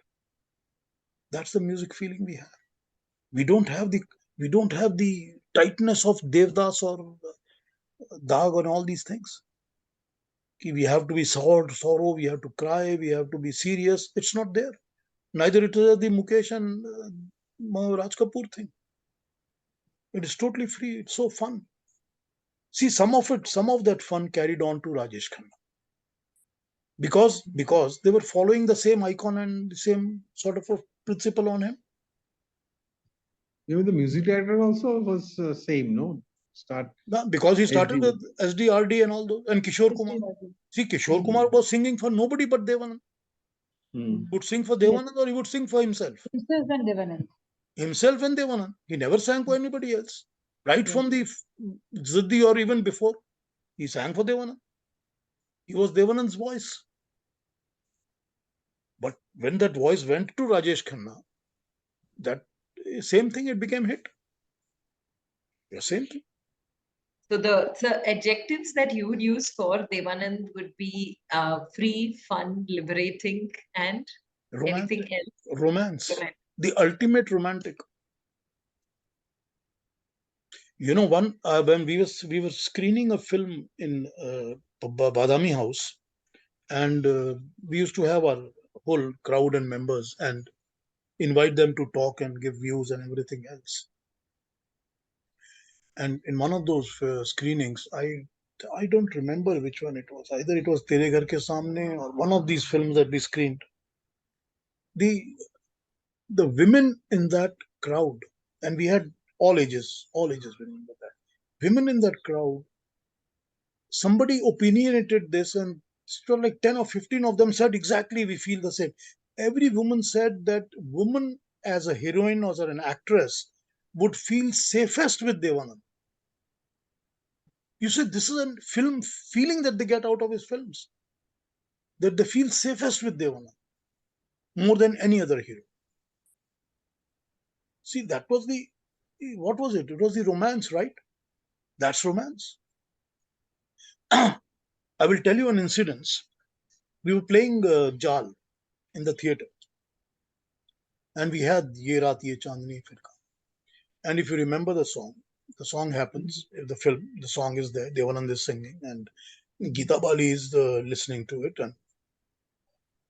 That's the music feeling we have. We don't have the tightness of Devdas or Dag and all these things. We have to be sorrow, we have to cry, we have to be serious. It's not there. Neither it is the Mukesh and Raj Kapoor thing. It is totally free. It's so fun. See, some of that fun carried on to Rajesh Khanna. Because they were following the same icon and the same sort of a principle on him. Even the music director also was same, no? Because he started with SDRD and all those, and Kishore Kumar. See, Kishore Kumar was singing for nobody but Dev Anand. He would sing for Dev Anand or he would sing for himself. Himself and Dev Anand. Himself and Dev Anand. He never sang for anybody else. Right from the Ziddi or even before, he sang for Dev Anand. He was Dev Anand's voice. But when that voice went to Rajesh Khanna, that same thing, it became hit. The same thing. So the adjectives that you would use for Dev Anand would be free, fun, liberating, and romantic. Anything else? Romance. The ultimate romantic. You know, when we were screening a film in Badami House, and we used to have our whole crowd and members and invite them to talk and give views and everything else. And in one of those screenings, I don't remember which one it was. Either it was Tere Ghar Ke Samne or one of these films that we screened. The women in that crowd, and we had all ages, remember that. Women in that crowd, somebody opinionated this, and so like 10 or 15 of them said exactly we feel the same. Every woman said that woman as a heroine or as an actress would feel safest with Dev Anand. You said this is a film feeling that they get out of his films, that they feel safest with Dev Anand more than any other hero. See, that was what was it? It was the romance, right? That's romance. I will tell you an incident. We were playing Jal in the theater, and we had Ye Raat Ye Chandni Fir Ka. And if you remember the song happens, the song is there, Dev Anand is singing, and Geeta Bali is listening to it, and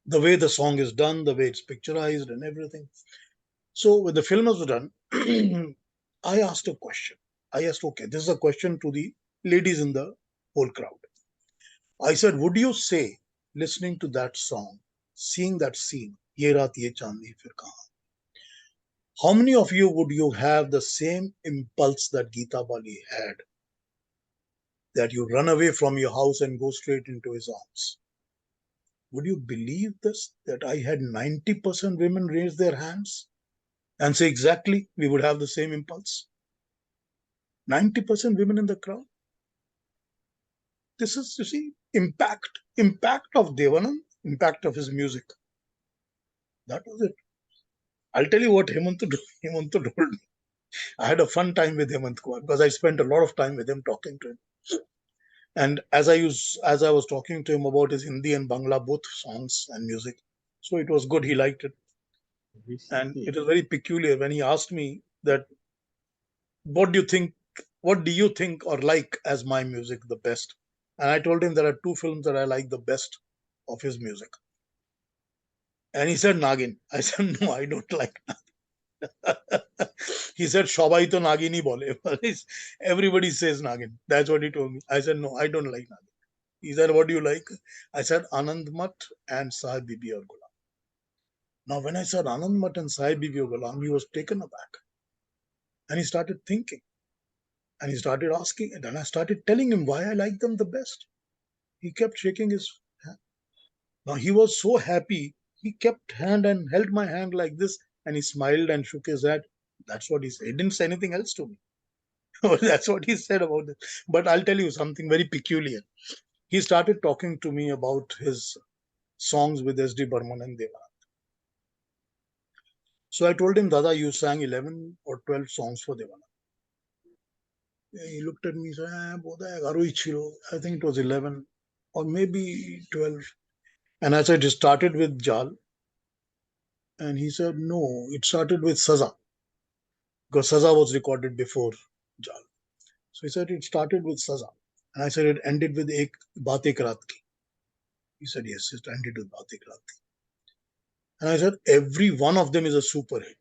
the way the song is done, the way it's picturized and everything. So when the film was done, I asked a question. I asked, okay, this is a question to the ladies in the whole crowd. I said, would you say, listening to that song, seeing that scene, Ye Raat Ye Chandni Fir Kahan, how many of you would you have the same impulse that Geeta Bali had, that you run away from your house and go straight into his arms? Would you believe this, that I had 90% women raise their hands and say exactly we would have the same impulse? 90% women in the crowd. This is, you see, impact of Dev Anand, impact of his music. That was it. I'll tell you what Hemantu told me. I had a fun time with Hemant Kumar because I spent a lot of time with him, talking to him. And as I was talking to him about his Hindi and Bangla both songs and music, so it was good. He liked it. And it is very peculiar when he asked me that, what do you think or like as my music the best? And I told him there are two films that I like the best of his music. And he said Nagin. I said, no, I don't like Nagin. He said, Shobai to Nagini bole. Everybody says Nagin. That's what he told me. I said, no, I don't like Nagin. He said, what do you like? I said, Anand Mat and Sahib Bibi aur Gulam. Now, when I said Anand Mat and Sahib Bibi aur Gulam, he was taken aback. And he started thinking. And he started asking. And then I started telling him why I like them the best. He kept shaking his hand. Now, he was so happy. He kept hand and held my hand like this. And he smiled and shook his head. That's what he said. He didn't say anything else to me. That's what he said about it. But I'll tell you something very peculiar. He started talking to me about his songs with S.D. Burman and Dev Anand. So I told him, Dada, you sang 11 or 12 songs for Dev Anand. He looked at me and said, I think it was 11 or maybe 12. And I said, it started with Jal. And he said, no, it started with Saza. Because Saza was recorded before Jal. So he said, it started with Saza. And I said, it ended with Ek Baat Ek Raat Ki. He said, yes, it ended with Baat Ek Raat Ki. And I said, every one of them is a super hit.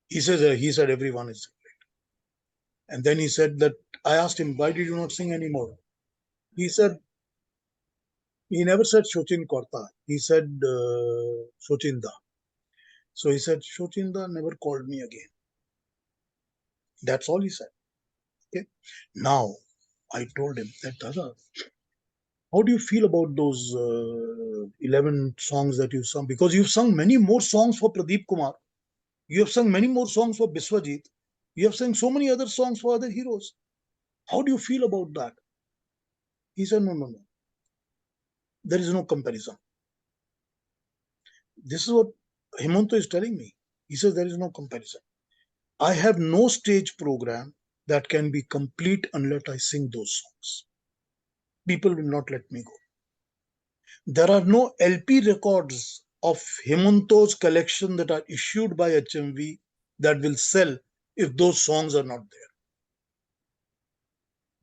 He said, every one is super hit. And then he said that, I asked him, why did you not sing anymore? He said, he never said Shochin Korta. He said Shochinda. So he said, Shochinda never called me again. That's all he said. Okay. Now, I told him that, Dada, how do you feel about those 11 songs that you've sung? Because you've sung many more songs for Pradeep Kumar. You have sung many more songs for Biswajit. You have sung so many other songs for other heroes. How do you feel about that? He said, no. There is no comparison. This is what Hemanta is telling me. He says there is no comparison. I have no stage program that can be complete unless I sing those songs. People will not let me go. There are no LP records of Hemanto's collection that are issued by HMV that will sell if those songs are not there.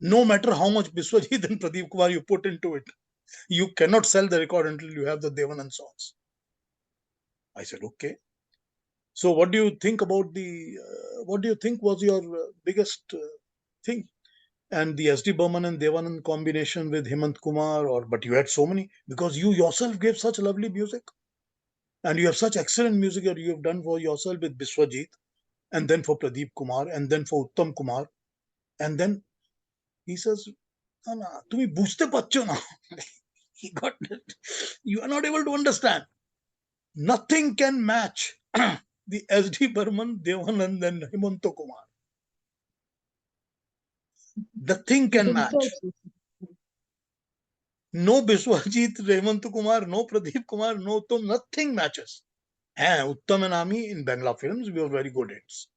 No matter how much Biswajit and Pradeep Kumar you put into it, you cannot sell the record until you have the Dev Anand songs. I said, okay. So what do you think about what do you think was your biggest thing? And the S.D. Burman and Dev Anand combination with Hemant Kumar, but you had so many, because you yourself gave such lovely music. And you have such excellent music that you have done for yourself with Biswajit, and then for Pradeep Kumar, and then for Uttam Kumar. And then he says, Tumi bujhte pacho na. He got it. You are not able to understand. Nothing can match the S.D. Burman, Dev Anand, and Hemanta Kumar. Nothing can match. No Biswajit, Hemanta Kumar, no Pradeep Kumar, no Uttam, nothing matches. Uttam and Ami in Bangla films, we were very good hits.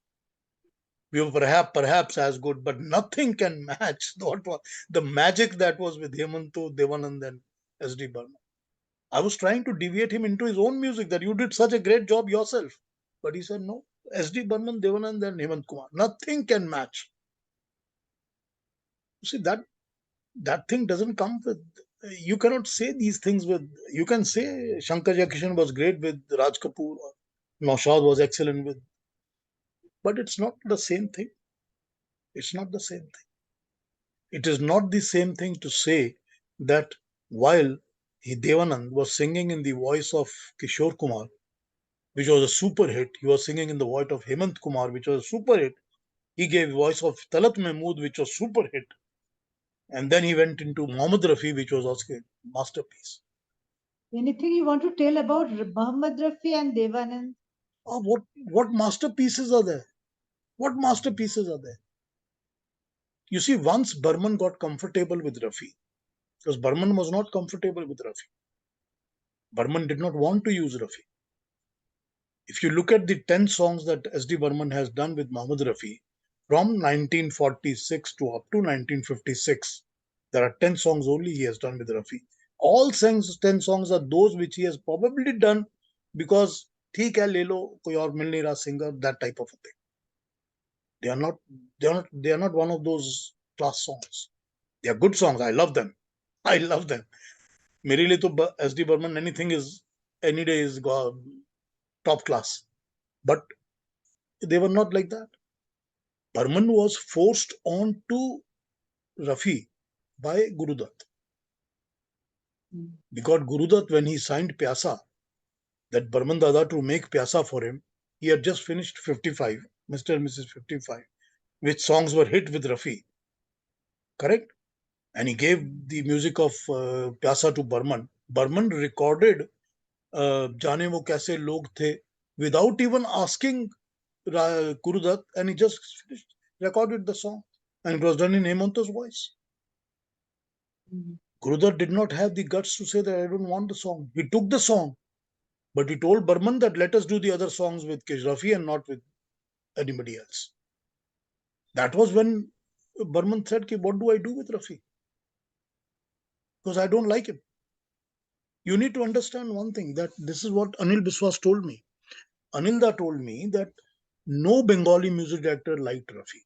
We were perhaps as good, but nothing can match the magic that was with Hemanta, Dev Anand, and S.D. Burman. I was trying to deviate him into his own music, that you did such a great job yourself. But he said, no, S.D. Burman, Dev Anand, and Hemant Kumar. Nothing can match. You see, that thing doesn't come with, you cannot say these things with, you can say Shankar Jaikishan was great with Raj Kapoor, or Naushad was excellent with, but it's not the same thing. It's not the same thing. It is not the same thing to say that while Dev Anand was singing in the voice of Kishore Kumar, which was a super hit, he was singing in the voice of Hemant Kumar, which was a super hit. He gave voice of Talat Mahmood, which was super hit. And then he went into Mohammad Rafi, which was also a masterpiece. Anything you want to tell about Mohammad Rafi and Dev Anand? What masterpieces are there? What masterpieces are there? You see, once Burman got comfortable with Rafi, because Burman was not comfortable with Rafi. Burman did not want to use Rafi. If you look at the 10 songs that S.D. Burman has done with Mohammad Rafi, from 1946 to up to 1956, there are 10 songs only he has done with Rafi. All 10 songs are those which he has probably done because ठीक है ले लो, कोई और मिल नहीं रहा singer, that type of a thing. They are not one of those class songs. They are good songs. I love them. I love them. मेरे लिए तो SD Burman, anything is, any day is top class. But they were not like that. Burman was forced on to Rafi by Gurudutt. Because Gurudutt, when he signed Pyasa, that Burman Dada to make Pyasa for him, he had just finished 55, Mr. and Mrs. 55, which songs were hit with Rafi. Correct? And he gave the music of Pyasa to Burman. Burman recorded Jaane Wo Kaise Log The without even asking Gurudutt, and he just recorded the song. And it was done in Hemanta's voice. Gurudutt did not have the guts to say that I don't want the song. He took the song, but he told Burman that let us do the other songs with Rafi and not with anybody else. That was when Burman said, what do I do with Rafi? Because I don't like him. You need to understand one thing, that this is what Anil Biswas told me. Anilda told me that no Bengali music director liked Rafi.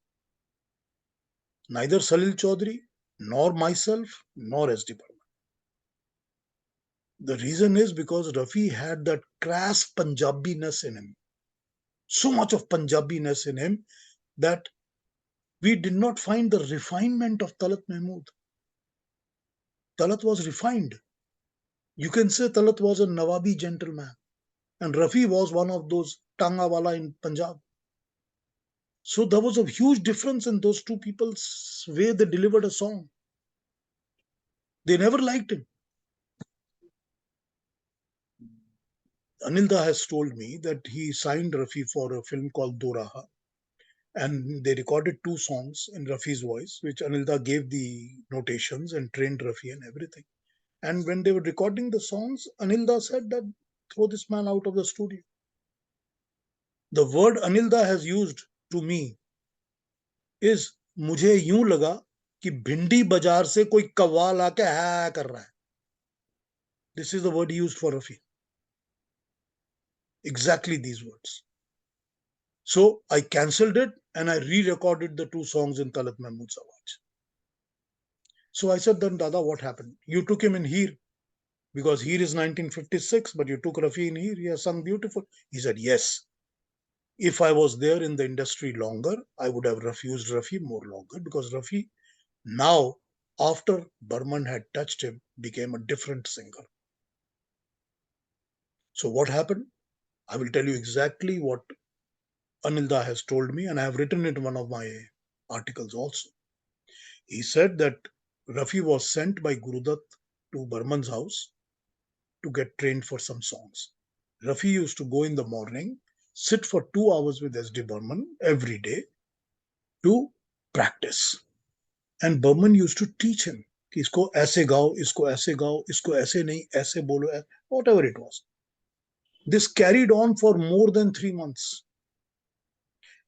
Neither Salil Chaudhary, nor myself, nor SD Burman. The reason is because Rafi had that crass Punjabiness in him. So much of Punjabiness in him that we did not find the refinement of Talat Mahmood. Talat was refined. You can say Talat was a Nawabi gentleman. And Rafi was one of those Tangawala in Punjab. So there was a huge difference in those two people's way they delivered a song. They never liked him. Anilda has told me that he signed Rafi for a film called Doraha. And they recorded 2 songs in Rafi's voice, which Anilda gave the notations and trained Rafi and everything. And when they were recording the songs, Anilda said that throw this man out of the studio. The word Anilda has used to me is मुझे यूं लगा कि भिंडी बाजार से कोई कव्वाल आके है कर रहा है. This is the word he used for Rafi. Exactly these words. So I cancelled it and I re-recorded the 2 songs in Talat Mahmood's Awaj. So I said, then Dada, what happened? You took him in Heer, because Heer is 1956, but you took Rafi in Heer. He has sung beautiful. He said, yes. If I was there in the industry longer, I would have refused Rafi more longer, because Rafi now, after Burman had touched him, became a different singer. So what happened? I will tell you exactly what Anilda has told me, and I have written it in one of my articles also. He said that Rafi was sent by Gurudutt to Burman's house to get trained for some songs. Rafi used to go in the morning, sit for 2 hours with SD Burman every day to practice. And Burman used to teach him, कि इसको ऐसे गाओ, इसको ऐसे गाओ, इसको ऐसे नहीं, ऐसे बोलो, whatever it was. This carried on for more than 3 months.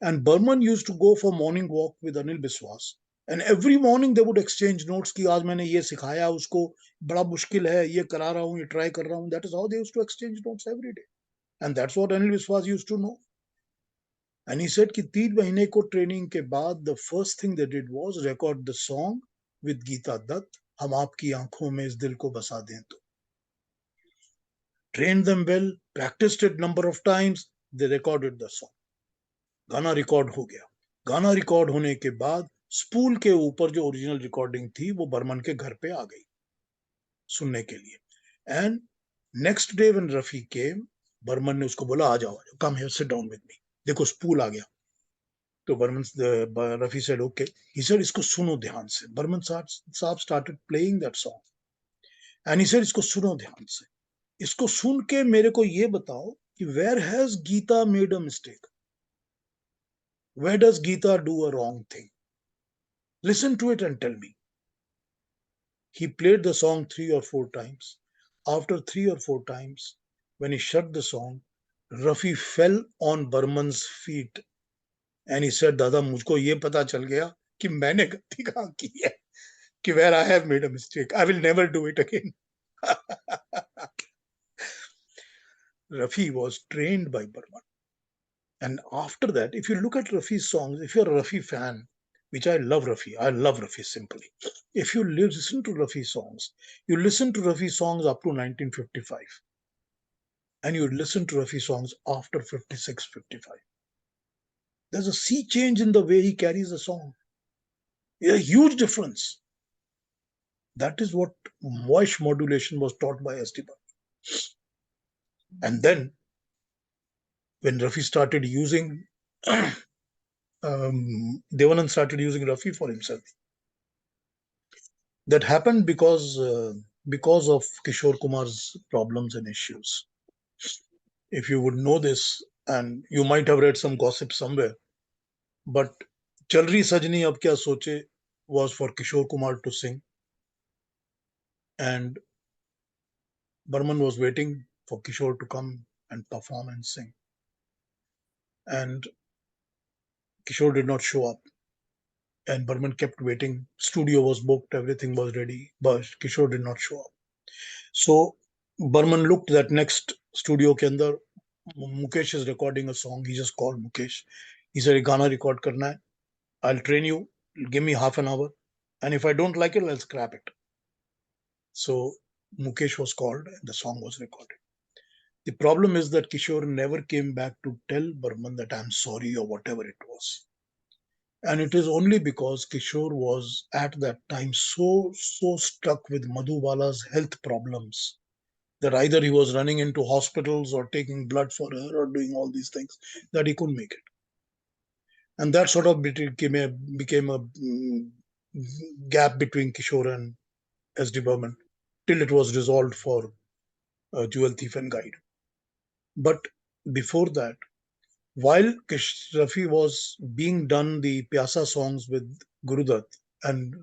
And Burman used to go for morning walk with Anil Biswas. And every morning they would exchange notes कि आज मैंने ये सिखाया उसको, बड़ा मुश्किल है, ये करा रहा हूँ, ये try कर रहा हूँ. That is how they used to exchange notes every day. And that's what Anil Biswas used to know. And he said कि 3 महीने को training के बाद, the first thing they did was record the song with Geeta Dutt, हम आपकी आंखों में इस दिल को बसा दें तो. Trained them well, practiced it number of times, they recorded the song. गाना रिकॉर्ड हो गया. गाना रिकॉर्ड होने के बाद स्पूल के ऊपर जो ओरिजिनल रिकॉर्डिंग थी वो बर्मन के घर पे आ गई सुनने के लिए. And next day when Rafi came, Burman ने उसको बोला आ जाओ, come here, sit down with me, देखो स्पूल आ गया. तो Burman, Rafi said okay. He said इसको सुनो ध्यान से. बर्मन साहब started playing that song and he said इसको सुनो ध्यान से, इसको सुन के मेरे को ये बताओ कि where has Geeta made a mistake. Where does Geeta do a wrong thing? Listen to it and tell me. He played the song 3 or 4 times. After 3 or 4 times, when he shut the song, Rafi fell on Burman's feet and he said, Dada, मुझको ये पता चल गया कि मैंने गलती कहाँ की है, कि where I have made a mistake. I will never do it again. Rafi was trained by Burman. And after that, if you look at Rafi's songs, if you're a Rafi fan, which I love Rafi simply. If you listen to Rafi songs, you listen to Rafi songs up to 1955, and you listen to Rafi songs after 56, 55. There's a sea change in the way he carries a song. A huge difference. That is what voice modulation was taught by S.D. Burman. And then, when Rafi started using, Devanand started using Rafi for himself. That happened because of Kishore Kumar's problems and issues. If you would know this, and you might have read some gossip somewhere, but Chal Rahi Sajni Ab Kya Soche was for Kishore Kumar to sing, and Burman was waiting for Kishore to come and perform and sing. And Kishore did not show up. And Burman kept waiting. Studio was booked, everything was ready, but Kishore did not show up. So Burman looked that next studio ke andar, Mukesh is recording a song. He just called Mukesh. He said, Gana record karna hai. I'll train you. Give me half an hour. And if I don't like it, I'll scrap it. So Mukesh was called and the song was recorded. The problem is that Kishore never came back to tell Burman that I'm sorry or whatever it was. And it is only because Kishore was at that time so stuck with Madhubala's health problems that either he was running into hospitals or taking blood for her or doing all these things that he couldn't make it. And that sort of became a gap between Kishore and S.D. Burman till it was resolved for Jewel Thief and Guide. But before that, while Rafi was being done the Pyasa songs with Gurudat and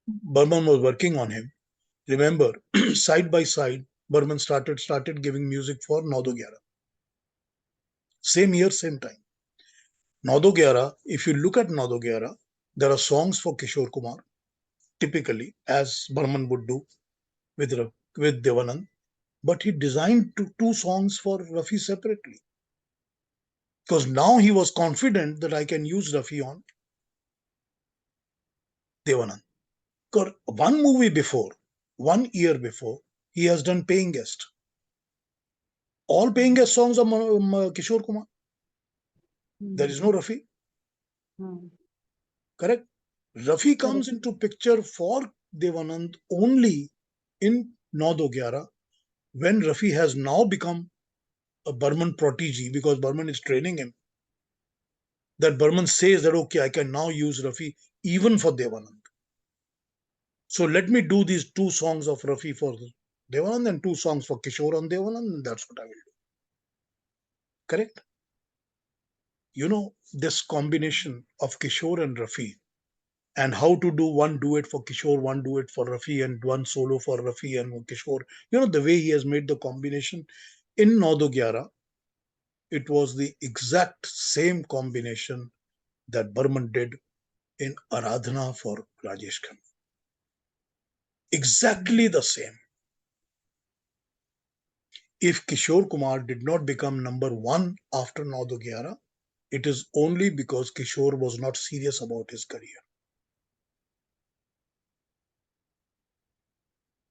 Burman was working on him, remember, side by side, Burman started giving music for Naudo Gyara. Same year, same time. Naudo Gyara, if you look at Naudo Gyara, there are songs for Kishore Kumar, typically, as Burman would do with Dev Anand, but he designed two songs for Rafi separately. Because now he was confident that I can use Rafi on Dev Anand. Because one year before, he has done Paying Guest. All Paying Guest songs are Kishore Kumar. There is no Rafi. Correct? Rafi comes into picture for Dev Anand only in Naudo Gyara when Rafi has now become a Burman protege because Burman is training him. That Burman says that, okay, I can now use Rafi even for Dev Anand. So let me do these two songs of Rafi for Dev Anand and two songs for Kishore on Dev Anand, and that's what I will do. Correct? You know, this combination of Kishore and Rafi and how to do one duet for Kishore, one duet for Rafi, and one solo for Rafi and Kishore. You know, the way he has made the combination in Naudo Gyara, it was the exact same combination that Burman did in Aradhana for Rajesh Khanna. Exactly the same. If Kishore Kumar did not become number one after Naudo Gyara, it is only because Kishore was not serious about his career.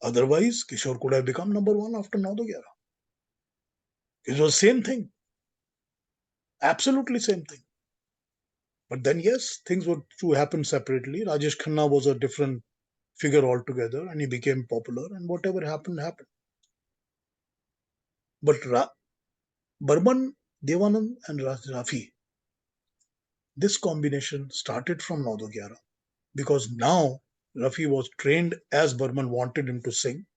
Otherwise, Kishore could have become number one after Naudo Gyara. It was the same thing. Absolutely same thing. But then, yes, things were to happen separately. Rajesh Khanna was a different figure altogether and he became popular, and whatever happened, happened. But Burman, Dev Anand, and Rafi, this combination started from Naudo Gyara because now Rafi was trained as Burman wanted him to sing,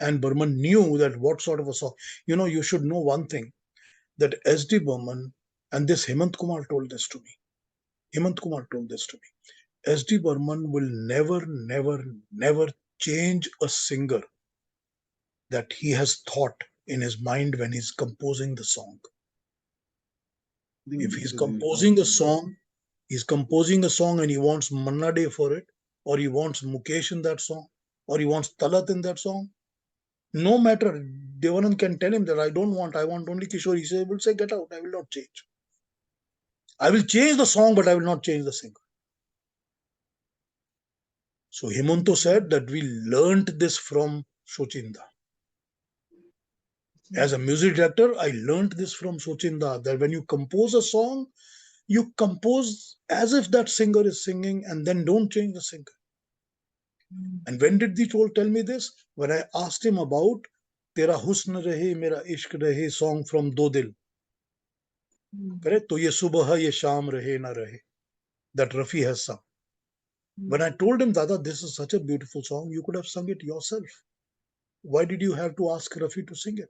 and Burman knew that what sort of a song. You know, you should know one thing, that S.D. Burman, and this Hemant Kumar told this to me. S.D. Burman will never change a singer that he has thought in his mind when he's composing the song. If he's composing a song, and he wants Manna Day for it, or he wants Mukesh in that song, or he wants Talat in that song, No matter, Dev Anand can tell him that I want only Kishore. He will say, get out, I will not change. I will change the song, but I will not change the singer. So Hemanto said that we learnt this from Sochinda. As a music director, I learnt this from Sochinda, that when you compose a song, you compose as if that singer is singing and then don't change the singer. And when did he tell me this? When I asked him about Tera Husn Rahe, Mera Ishq Rahe song from Do Dil. Correct? To ye subah, ye sham rahe na rahe. That Rafi has sung. When I told him, Dada, this is such a beautiful song, you could have sung it yourself. Why did you have to ask Rafi to sing it?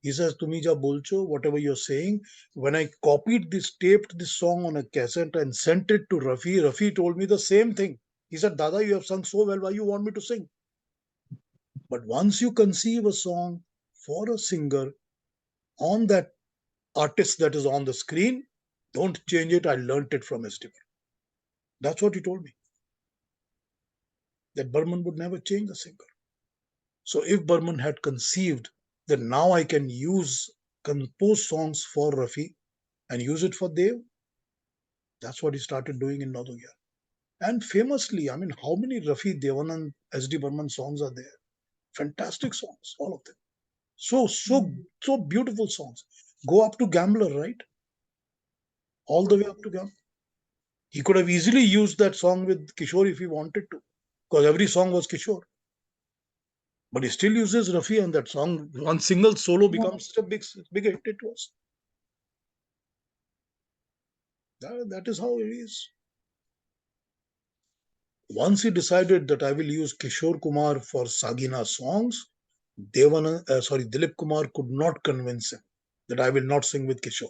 He says, Tumi ja bolcho, whatever you're saying. When I taped this song on a cassette and sent it to Rafi, Rafi told me the same thing. He said, Dada, you have sung so well, why you want me to sing? But once you conceive a song for a singer on that artist that is on the screen, don't change it. I learnt it from SD. That's what he told me. That Burman would never change the singer. So if Burman had conceived that now I can compose songs for Rafi and use it for Dev, that's what he started doing in Naudogya. And famously, I mean, how many Rafi, Dev Anand, SD Burman songs are there? Fantastic songs, all of them. So beautiful songs. Go up to Gambler, right? All the way up to Gambler. He could have easily used that song with Kishore if he wanted to, because every song was Kishore. But he still uses Rafi, and that song, one single solo, becomes such a big hit it was. That is how it is. Once he decided that I will use Kishore Kumar for Sagina songs, Dilip Kumar could not convince him that I will not sing with Kishore.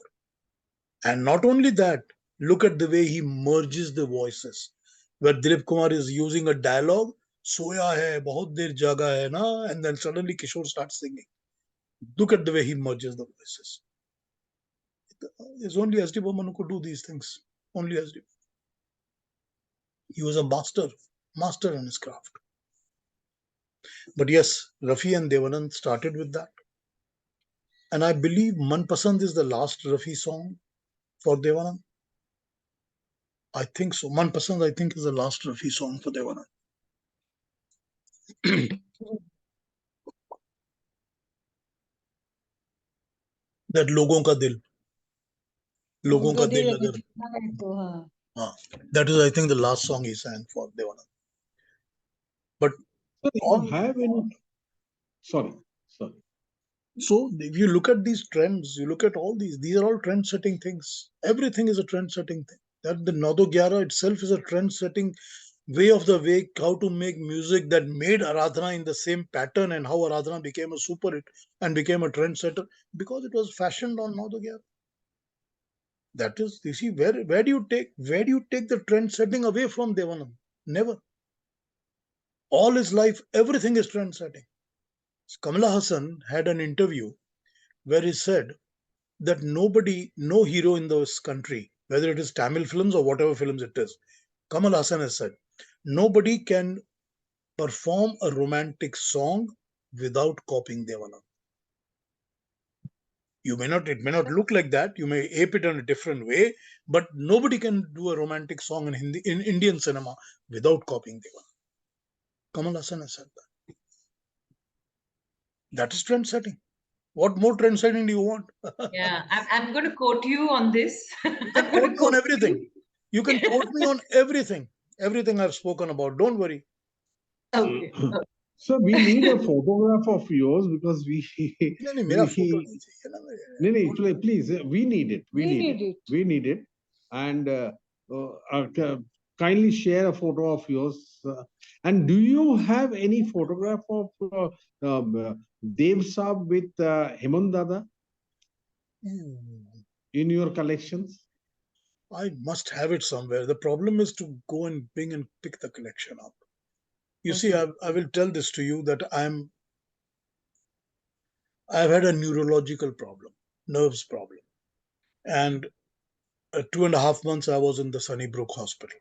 And not only that, look at the way he merges the voices. Where Dilip Kumar is using a dialogue, soya hai, bahut der jaga hai na, and then suddenly Kishore starts singing. Look at the way he merges the voices. It's only SD Burman who could do these things. Only SD. He was a master in his craft. But yes, Rafi and Dev Anand started with that. And I believe Man Pasand is the last Rafi song for Dev Anand. I think so. Man Pasand, I think, is the last Rafi song for Dev Anand. That Logon Ka Dil. Logon Ka Dil Agar. That is, I think, the last song he sang for Dev Anand. But Sorry. So if you look at these trends, you look at all these are all trend-setting things. Everything is a trend-setting thing. That the Nadogyara itself is a trend-setting way of the way, how to make music that made Aradhana in the same pattern, and how Aradhana became a super hit and became a trendsetter because it was fashioned on Nadogyara. That is, you see, where do you take the trend setting away from Dev Anand? Never. All his life, everything is trend setting. Kamala Hassan had an interview where he said that no hero in this country, whether it is Tamil films or whatever films it is, Kamal Hassan has said, nobody can perform a romantic song without copying Dev Anand. It may not look like that. You may ape it in a different way, but nobody can do a romantic song in Indian cinema without copying Dev Anand. Kamal Hassan has said that. That is trend setting. What more trend setting do you want? Yeah, I'm going to quote you on this. You can quote me on everything. You can quote me on everything. Everything I've spoken about. Don't worry. Okay. So we need a photograph of yours because please, we need it. We need it. And kindly share a photo of yours. And do you have any photograph of Dev Saab with Hemant Dada in your collections? I must have it somewhere. The problem is to go and bring and pick the collection up. You see, I will tell this to you that I've had a neurological problem, nerves problem. And 2.5 months I was in the Sunnybrook hospital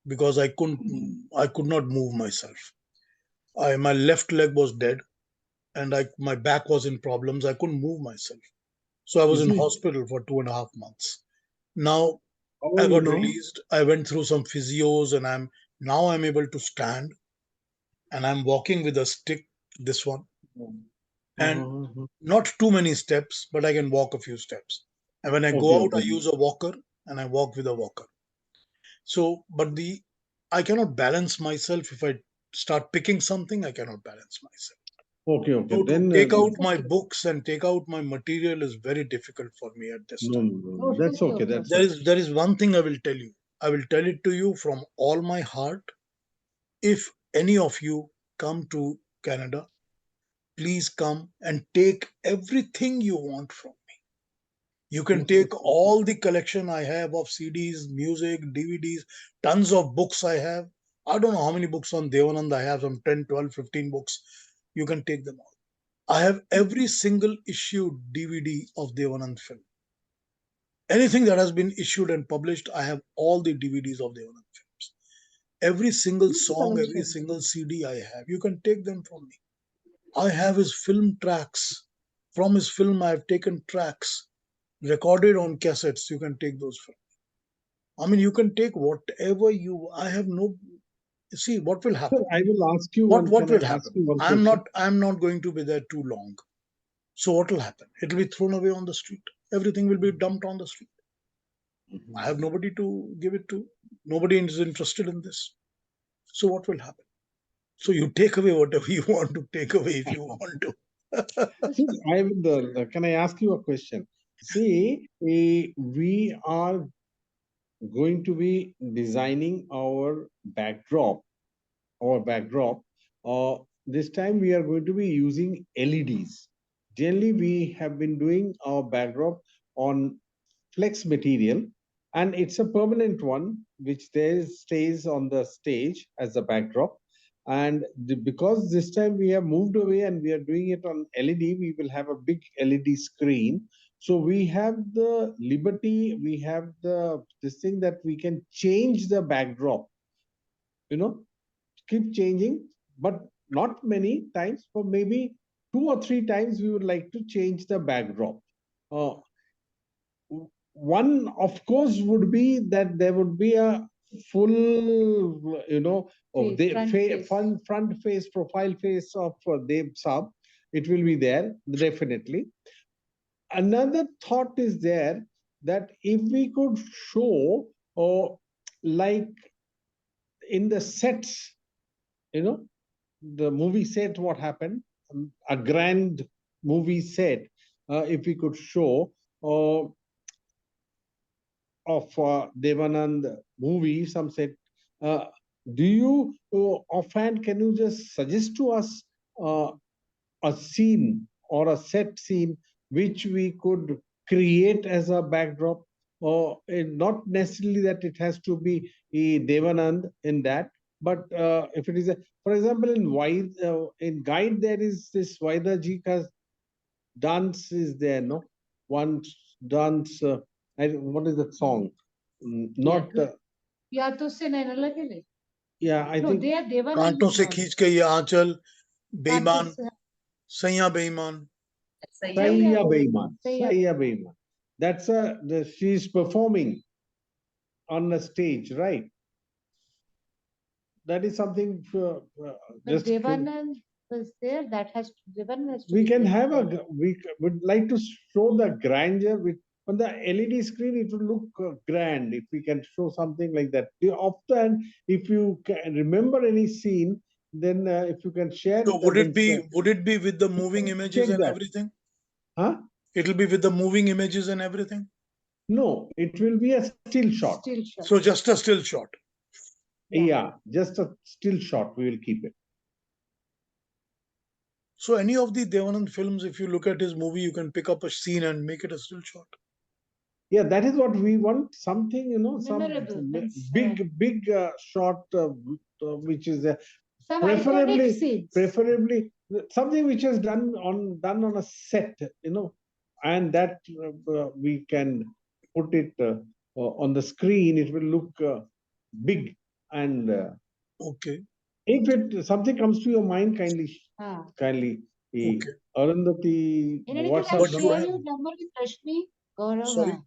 because I could not move myself. My left leg was dead. and my back was in problems. I couldn't move myself. So I was in hospital for 2.5 months. Now How are I you got now? released. I went through some physios, and I'm able to stand, and I'm walking with a stick, this one, and not too many steps, but I can walk a few steps. And when I go Okay, out, I okay. use a walker, and I walk with a walker. So, but I cannot balance myself. If I start picking something, I cannot balance myself. Okay, okay. So to Then take out my books and take out my material is very difficult for me at this no, time. no, that's okay. That's There is one thing I will tell you. I will tell it to you from all my heart. If any of you come to Canada, please come and take everything you want from me. You can take all the collection I have of CDs, music, DVDs, tons of books I have. I don't know how many books on Dev Anand I have, some 10, 12, 15 books. You can take them all. I have every single issued DVD of Dev Anand film. Anything that has been issued and published, I have all the DVDs of Dev Anand films. Every single song, every single CD I have. You can take them from me. I have his film tracks. From his film, I have taken tracks recorded on cassettes. You can take those from me. I mean, you can take whatever you. I have no. See what will Sir, happen. I will ask you What one. what Can I will ask happen? you one I'm question? not. I'm not going to be there too long. So what will happen? It will be thrown away on the street. Everything will be dumped on the street. I have nobody to give it to. Nobody is interested in this. So what will happen? So you take away whatever you want to take away if you want to. See, can I ask you a question? See, we are going to be designing our backdrop. This time we are going to be using LEDs. Generally, we have been doing our backdrop on flex material, and it's a permanent one which stays on the stage as a backdrop. And because this time we have moved away and we are doing it on LED, we will have a big LED screen. So we have the liberty, we have the this thing that we can change the backdrop, you know, keep changing, but not many times. For maybe 2 or 3 times, we would like to change the backdrop. Uh, One, of course, would be that there would be a full, of the front face, profile face of Dev Saab. It will be there, definitely. Another thought is there that if we could show, or like in the sets, you know, the movie set, what happened, a grand movie set, if we could show, uh, of Devanand movie, some said. Uh, do you, offhand, can you just suggest to us uh, a scene or a set scene which we could create as a backdrop? Or not necessarily that it has to be Devanand in that, but if it is, for example, in Guide, there is this Vaida ji ka dance is there, no? One dance, what is that song? Not, या तो उससे नैना लगे yeah, I no, think. they are Devanand कांटों से song. खींच के ये आंचल बेईमान कांटों से- सैया बेईमान. Saiya Beiman. Saiya Beiman. She's performing on the stage, right? That is something But Devanand was there. Devanand has to we be can there. have we would like to show the grandeur on the LED screen. It would look grand if we can show something like that. Often, if you can remember any scene, then if you can share So it, would it be with the moving images check and that. everything? Huh? It'll be with the moving images and everything. No, it will be a still shot. Still shot. So just a still shot. Yeah, just a still shot. We will keep it. So any of the Dev Anand films, if you look at his movie, you can pick up a scene and make it a still shot. Yeah, that is what we want. Something, some Memorable, means, big shot, which is some iconic scenes. preferably something which is done on a set, and that we can put it on the screen. It will look big, and Okay. if something comes to your mind, kindly Okay. Arundhati, In what's anything, up? I'll But you share have, your number with Rashmi. Gaurav, sorry,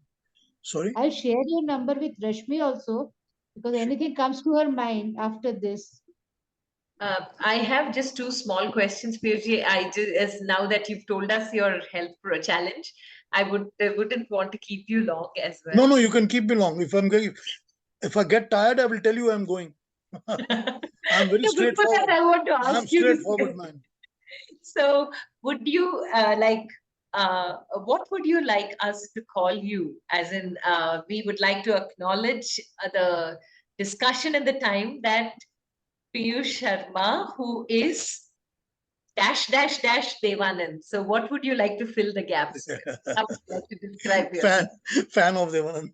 sorry. I'll share your number with Rashmi also, because Sure. anything comes to her mind after this. I have just two small questions, Piyushji. I just, as now that you've told us your health challenge, I wouldn't want to keep you long as well. No, no, you can keep me long. If I'm going, if I get tired, I will tell you I'm going. I'm very No, before that, straightforward. I want to I'm ask you this straightforward, question. man. So, would you what would you like us to call you? As in, we would like to acknowledge the discussion and the time that Piyush Sharma, who is dash dash dash Devanand. So, what would you like to fill the gaps with? How would you like to describe fan, yourself? fan of Dev Anand.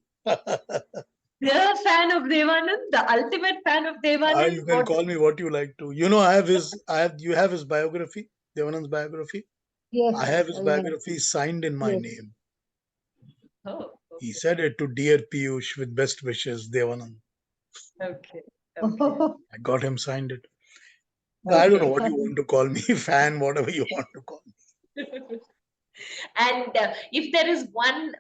The fan of Devanand, the ultimate fan of Devanand. You can call me what you like to. You know, you have his biography, Dev Anand's biography. Yes, I have his yes, biography signed in my yes. name. Oh, He said it to Dear Piyush with best wishes, Dev Anand. okay, okay, I got him signed it. I don't know okay. what you want to call me, fan, whatever you want to call me. And if there is one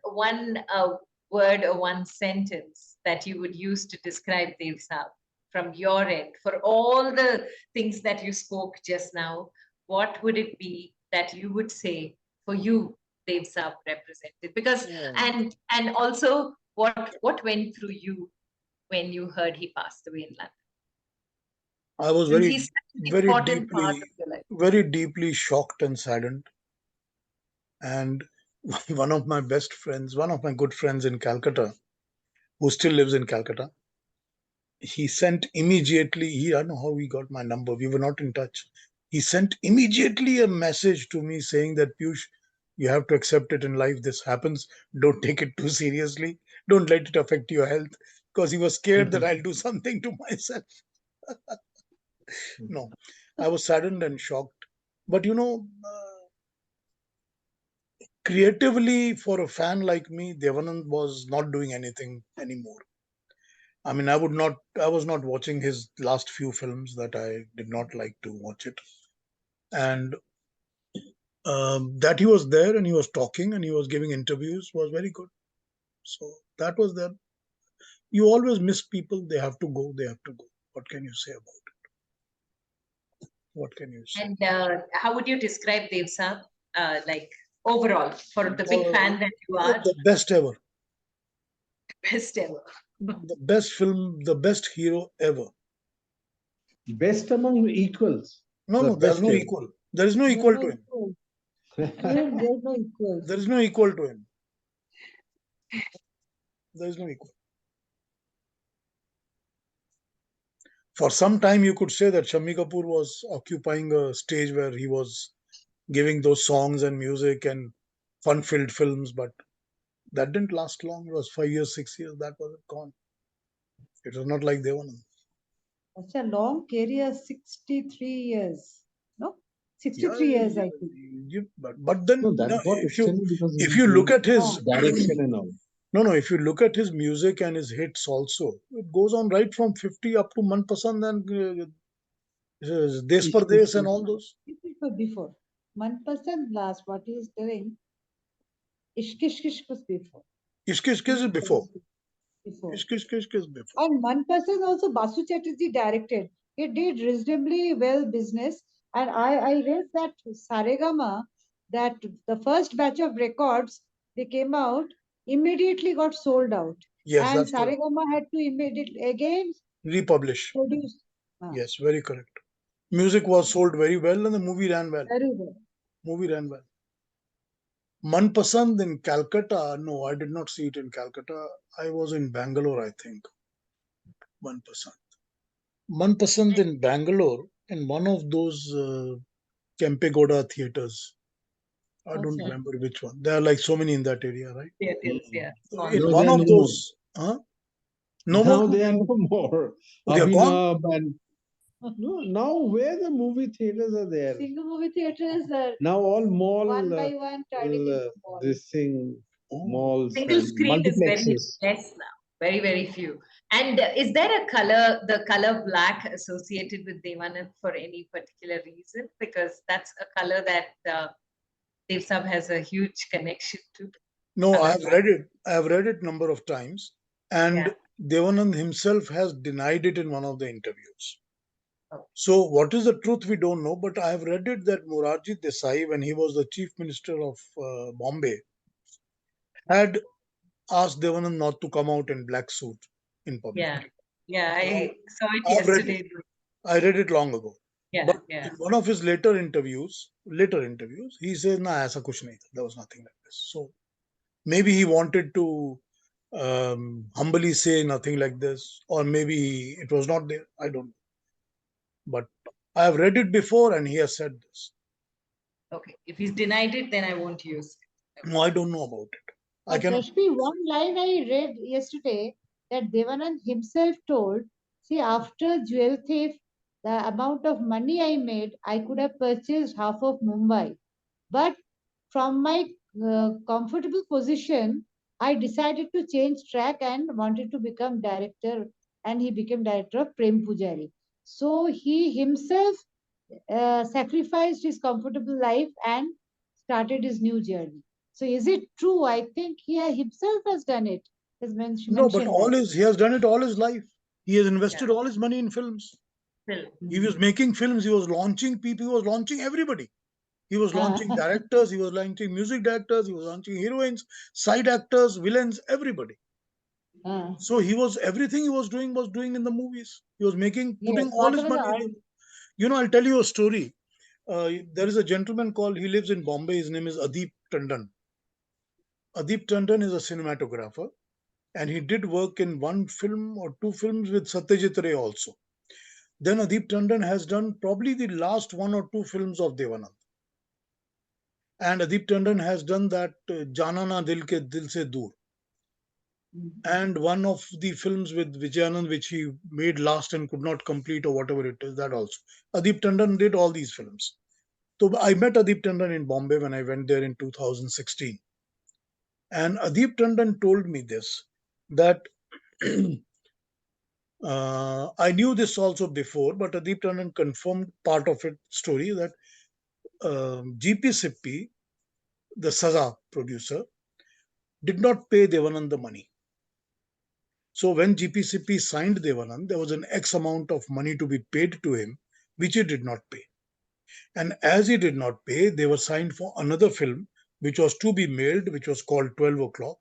word or one sentence that you would use to describe Dev Saab from your end for all the things that you spoke just now, what would it be that you would say for you, Dev Saab represented? Because and also what went through you when you heard he passed away in London? I was Since he's such an very important part of your life. very deeply shocked and saddened. And one of my best friends, one of my good friends in Calcutta, who still lives in Calcutta, he sent immediately, I don't know how he got my number. We were not in touch. He sent immediately a message to me saying that, Piyush, you have to accept it in life. This happens. Don't take it too seriously. Don't let it affect your health. Because he was scared that I'll do something to myself. No, I was saddened and shocked. But you know, creatively, for a fan like me, Devanand was not doing anything anymore. I mean, I was not watching his last few films that I did not like to watch it. And that he was there and he was talking and he was giving interviews was very good. So that was there. You always miss people. They have to go. They have to go. What can you say about it? What can you say? And how would you describe Dev Saab, like overall, for the big fan that you are, The best ever. best ever? The best film, the best hero ever. Best among equals. No, The no, there's best no ever. equal. There is no There's equal no to him. equals. There's no equals. There is no equal to him. There is no equal. For some time, you could say that Shammi Kapoor was occupying a stage where he was giving those songs and music and fun-filled films, but that didn't last long. It was 5 years, 6 years. That was gone. It was not like Dev Anand. Such a long career, 63 years. No? Yeah, 63 years, I think. but then No, that no, got extended because if he's you look doing at his direction and all. no, if you look at his music and his hits also, it goes on right from 50 up to Man Pasand and Des Pardes and all those. Before. Manpasand last, what he is doing, Ishq Ishq Ishq was before. Ishq Ishq is before. Before. Ishq Ishq Ishq is before. And Manpasand also Basu Chatterjee directed. He did reasonably well business. And I read that Saregama, that the first batch of records, they came out, immediately got sold out. Yes, And that's correct. Saregama had to immediately again Republish. produce. Yes, very correct. Music was sold very well and the movie ran well. Very well. Movie ran well. Manpasand in Calcutta, no, I did not see it in Calcutta. I was in Bangalore, I think. Manpasand. Manpasand in Bangalore, in one of those Kempegoda theaters. I don't Okay. remember which one. There are like so many in that area, right? Yes, yeah. Small In No, one there are of no more. those, huh? No Now more? there are no more. Oh, they are gone? Abhinav and no, now where the movie theaters are there? Single movie theaters are Now all mall, one by one turning into malls. this thing, Oh. malls Single and screen is very multiplexes. less now. Very, very few. And is there a color, the color black associated with Devanand for any particular reason? Because that's a color that Dev Sab has a huge connection to. No, I Color have black. read it. I have read it number of times, and Yeah. Devanand himself has denied it in one of the interviews. Oh. So, what is the truth, we don't know. But I have read it that Morarji Desai, when he was the chief minister of Bombay, had asked Devanand not to come out in black suit in public. Yeah. Yeah. Now, I saw it I've read it. yesterday. I read it long ago. Yeah. But Yeah. in one of his later interviews, he says, "Na, aisa kuch nahi tha. There was nothing like this." So maybe he wanted to humbly say nothing like this, or maybe it was not there. I don't know. But I have read it before, and he has said this. Okay. If he's denied it, then I won't use it. No, I don't know about it. I But cannot. Rashmi, one line I read yesterday that Devanand himself told, see, after jewel theft, the amount of money I made, I could have purchased half of Mumbai. But from my comfortable position, I decided to change track and wanted to become director, and he became director of Prem Pujari. So he himself sacrificed his comfortable life and started his new journey. So is it true? I think he himself has done it. Has No, but mentioned that. he has done it all his life. He has invested Yeah. all his money in films. Film. He was making films. He was launching people. He was launching everybody. He was launching Ah, directors. He was launching music directors. He was launching heroines, side actors, villains, everybody. ah. So he was everything he was doing in the movies. He was Yes, putting all his whatever the money art. in. I'll tell you a story. There is a gentleman he lives in Bombay. His name is Adip Tandon. Adip Tandon is a cinematographer, and he did work in one film or two films with Satyajit Ray also. Then Adip Tandon has done probably the last one or two films of Devanand. And Adip Tandon has done that Jana Na Dil Se Dur. And one of the films with Vijayanand, which he made last and could not complete, or whatever it is, that also. Adip Tandon did all these films. So I met Adip Tandon in Bombay when I went there in 2016. And Adip Tandon told me this, that I knew this also before, but Adip Tandon confirmed part of it story that GP Sippi, the Saza producer, did not pay Devanand the money. So when GPCP signed Devanand, there was an X amount of money to be paid to him, which he did not pay. And as he did not pay, they were signed for another film, which was to be made, which was called 12 o'clock,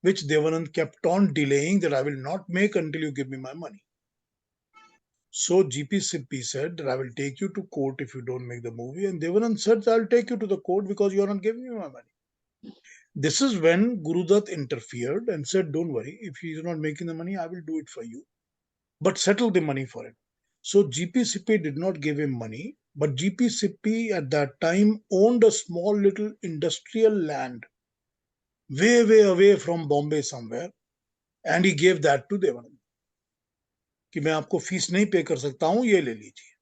which Devanand kept on delaying, that I will not make until you give me my money. So GPCP said that I will take you to court if you don't make the movie. And Devanand said, I'll take you to the court because you are not giving me my money. This is when Gurudutt interfered and said, don't worry, if he is not making the money, I will do it for you, but settle the money for him. So GPCP did not give him money, but GPCP at that time owned a small little industrial land way, way away from Bombay somewhere, and he gave that to Devanand. कि मैं आपको fees नहीं पे कर सकता हूं, ये ले लीजिए.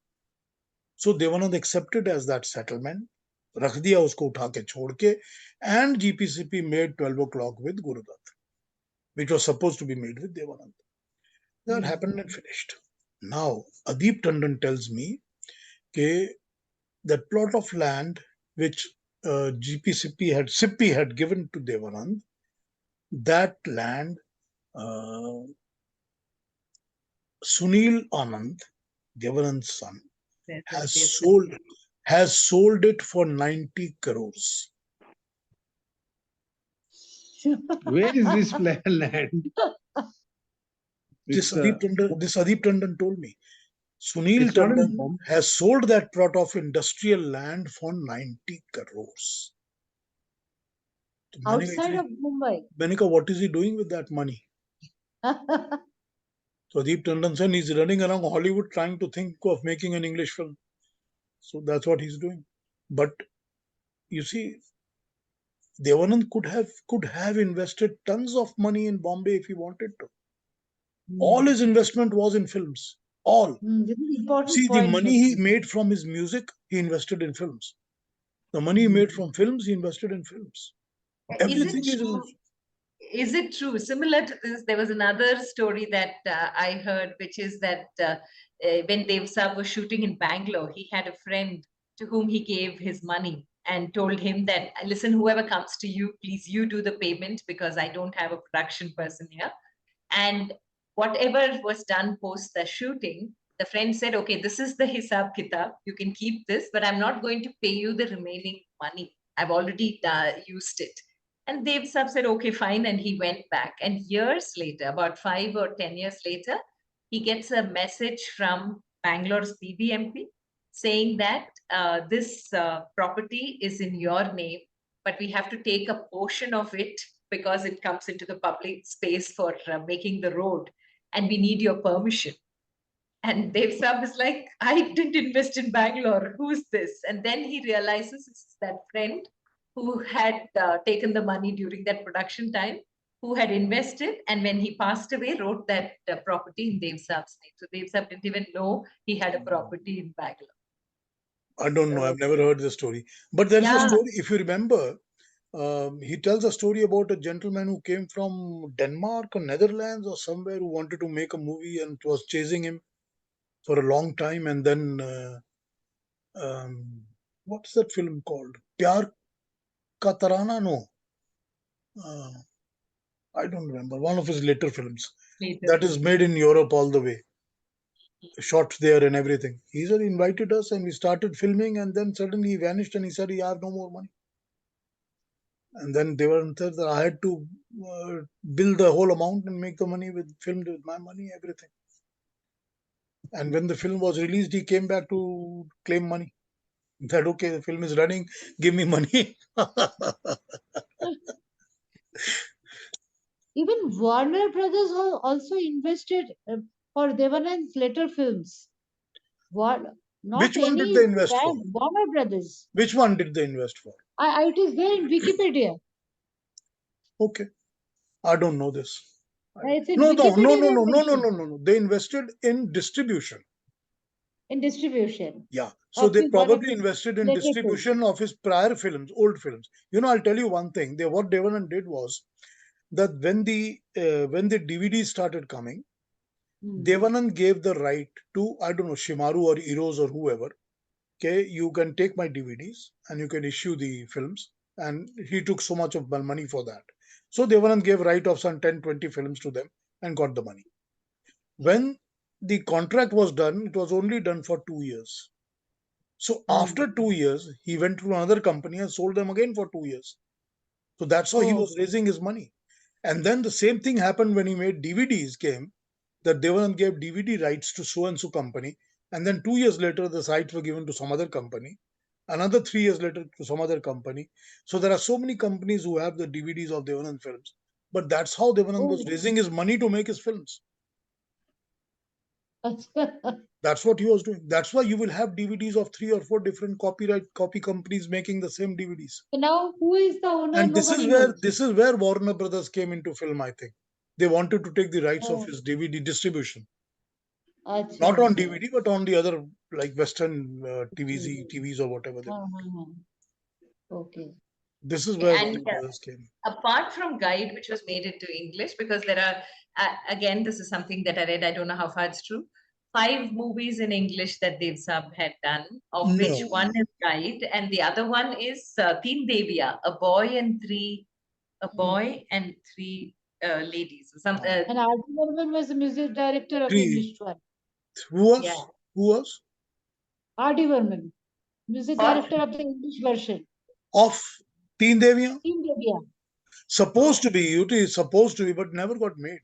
So Devanand accepted as that settlement, रख दिया उसको उठा के छोड़ के, and GPCP made 12 o'clock with Gurudutt, which was supposed to be made with Devanand. That happened and finished. Now, Adip Tandon tells me that plot of land which Sippi had given to Devanand, that land, Sunil Anand, Devanand's son, Yes, has sold it for 90 crores. Where is this land? This It's Adip Tandon told me. Sunil it's not in Tandon has sold that plot of industrial land for 90 crores. Outside of Mumbai. मैंने कहा, what is he doing with that money? So Deep Tandon said he's running around Hollywood trying to think of making an English film. So that's what he's doing. But you see, Devanand could have invested tons of money in Bombay if he wanted to. All his investment was in films. All. This is important See, the point, money he Rashmi. made from his music, he invested in films. The money he made from films, he invested in films. Is Everything it is true? in. is it true? Similar to this, there was another story that I heard, which is that when Dev Saab was shooting in Bangalore, he had a friend to whom he gave his money and told him that, listen, whoever comes to you, please you do the payment because I don't have a production person here. And whatever was done post the shooting, the friend said, okay, this is the hisab kitab. You can keep this, but I'm not going to pay you the remaining money. I've already used it. And Dev Sab said, okay, fine. And he went back. And years later, about 5 or 10 years later, he gets a message from Bangalore's BBMP saying that this property is in your name, but we have to take a portion of it because it comes into the public space for making the road, and we need your permission. And Dev Saab is like, I didn't invest in Bangalore. Who's this? And then he realizes it's that friend who had taken the money during that production time, who had invested, and when he passed away, wrote that property in Dev Saab's name. So Dev Saab didn't even know he had a property in Bangalore. I don't know. So, I've never heard the story. But there is a yeah, story, if you remember, he tells a story about a gentleman who came from Denmark or Netherlands or somewhere who wanted to make a movie and was chasing him for a long time. And then, what's that film called? Pyar Ka Tarana? No. Uh, I don't remember. One of his later films that is made in Europe all the way, shot there and everything. He said he invited us and we started filming, and then suddenly he vanished and he said he have no more money. And then they were said that I had to bill the whole amount and make the money filmed with my money, everything. And when the film was released, he came back to claim money. He said, okay, the film is running, give me money. Even Warner Brothers also invested for Devanand's later films. What? Not Which one did any they invest for? brand. Warner Brothers. Which one did they invest for? It is there in Wikipedia. Okay, I don't know this. It's in No, no, no, Wikipedia. no, They no, no, no, mentioned no, no, no. They invested in distribution. in distribution Yeah. So of they his one of probably his invested in later films. distribution of his prior films, old films. You know, I'll tell you one thing. What Dev Anand did was that when the DVDs started coming, Dev Anand gave the right to, I don't know, Shimaru or Eros or whoever. Okay, you can take my DVDs and you can issue the films. And he took so much of money for that. So Dev Anand gave right of some 10, 20 films to them and got the money. When the contract was done, it was only done for 2 years. So after 2 years, he went to another company and sold them again for 2 years. So that's how he Oh, was raising his money. And then the same thing happened when he made DVDs came, that Devanand gave DVD rights to so and so company. And then 2 years later, the rights were given to some other company. Another 3 years later to some other company. So there are so many companies who have the DVDs of Devanand films. But that's how Devanand was oh. raising his money to make his films. That's what he was doing. That's why you will have DVDs of 3 or 4 different copy companies making the same DVDs. So now who is the owner? And Nobody knows. this is where Warner Brothers came into film. I think they wanted to take the rights of Oh, his DVD distribution, acha, not on acha. DVD but on the other like Western TV. TVs or whatever. Okay. This is where and Warner Brothers came. apart from Guide, which was made into English, because there are, again, this is something that I read, I don't know how far it's true, 5 movies in English that Dev Saab had done, of which No, one is Guide, and the other one is Teen Devia, a boy and three ladies. And R.D. Burman was the music director of the three. English one. Who was? Yeah. Who was? R.D. Burman, music Or director of the English version. Of Teen Devia? Teen Devia, Supposed to be. It is supposed to be, but never got made.